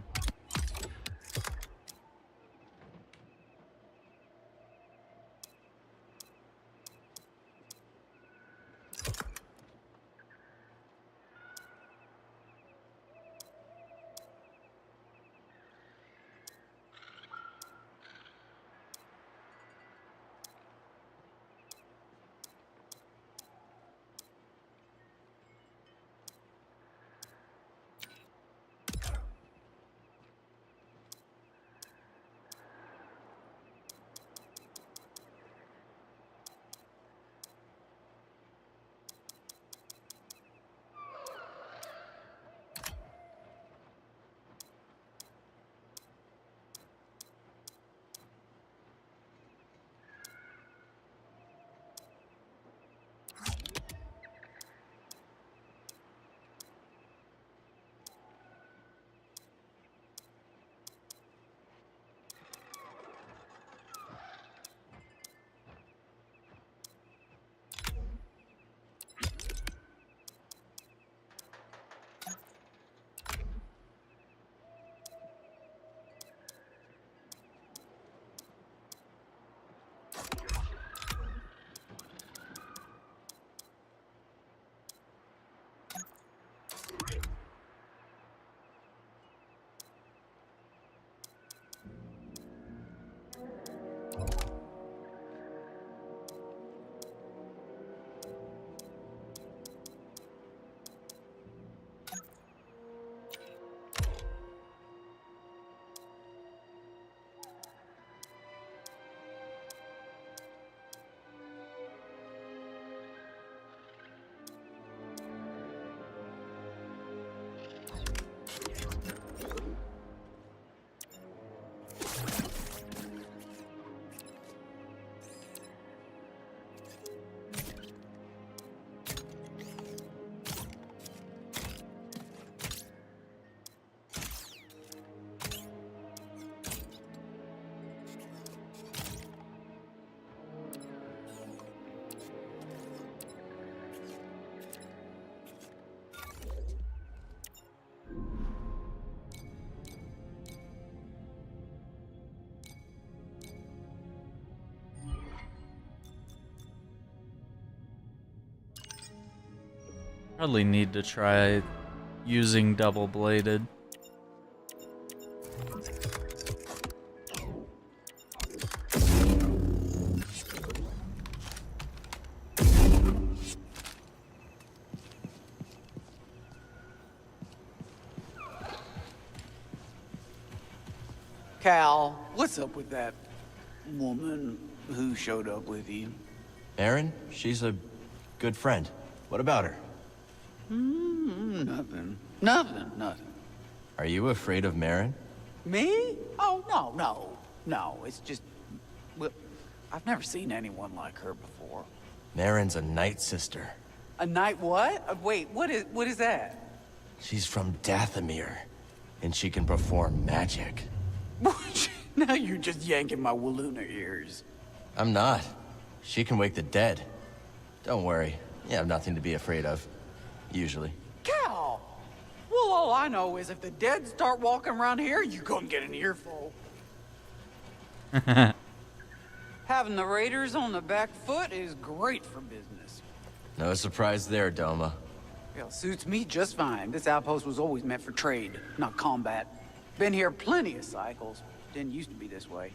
Speaker 1: Probably need to try using double-bladed.
Speaker 19: Cal, what's up with that woman who showed up with you?
Speaker 3: Erin? She's a good friend. What about her?
Speaker 19: Nothing. Nothing.
Speaker 3: Are you afraid of Marin?
Speaker 19: Me? Oh, no. It's just... Well, I've never seen anyone like her before.
Speaker 3: Marin's a Night Sister.
Speaker 19: A night what? Wait, what is that?
Speaker 3: She's from Dathomir, and she can perform magic.
Speaker 19: Now you're just yanking my Walloona ears.
Speaker 3: I'm not. She can wake the dead. Don't worry. You have nothing to be afraid of. Usually.
Speaker 19: Cal! Well, all I know is if the dead start walking around here, you're gonna get an earful. Having the raiders on the back foot is great for business.
Speaker 3: No surprise there, Doma.
Speaker 19: Well, suits me just fine. This outpost was always meant for trade, not combat. Been here plenty of cycles. Didn't used to be this way.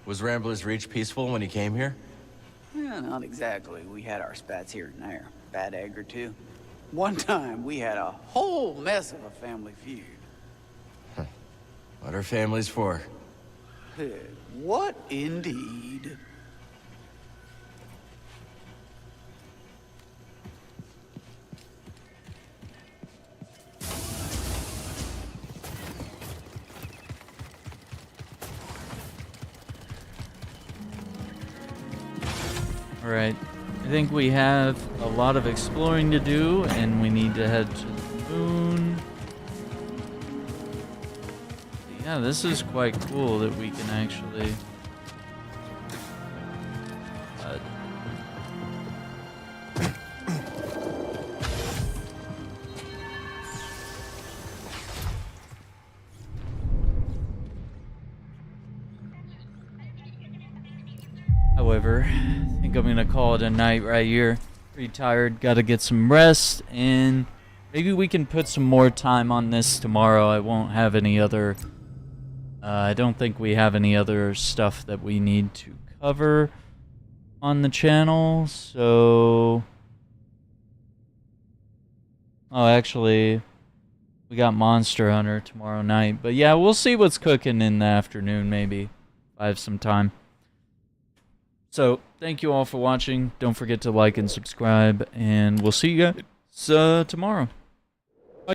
Speaker 3: Was Rambler's Reach peaceful when he came here?
Speaker 19: Yeah, not exactly. We had our spats here and there. Bad egg or two. One time, we had a whole mess of a family feud.
Speaker 3: What are families for?
Speaker 19: What indeed?
Speaker 1: Alright, I think we have a lot of exploring to do, and we need to head to the moon. Yeah, this is quite cool that we can actually... However, I think I'm gonna call it a night right here. Pretty tired, gotta get some rest, and maybe we can put some more time on this tomorrow. I won't have any other... I don't think we have any other stuff that we need to cover on the channel, so... Oh, actually, we got Monster Hunter tomorrow night. But yeah, we'll see what's cooking in the afternoon, maybe, if I have some time. So, thank you all for watching. Don't forget to like and subscribe, and we'll see you guys tomorrow.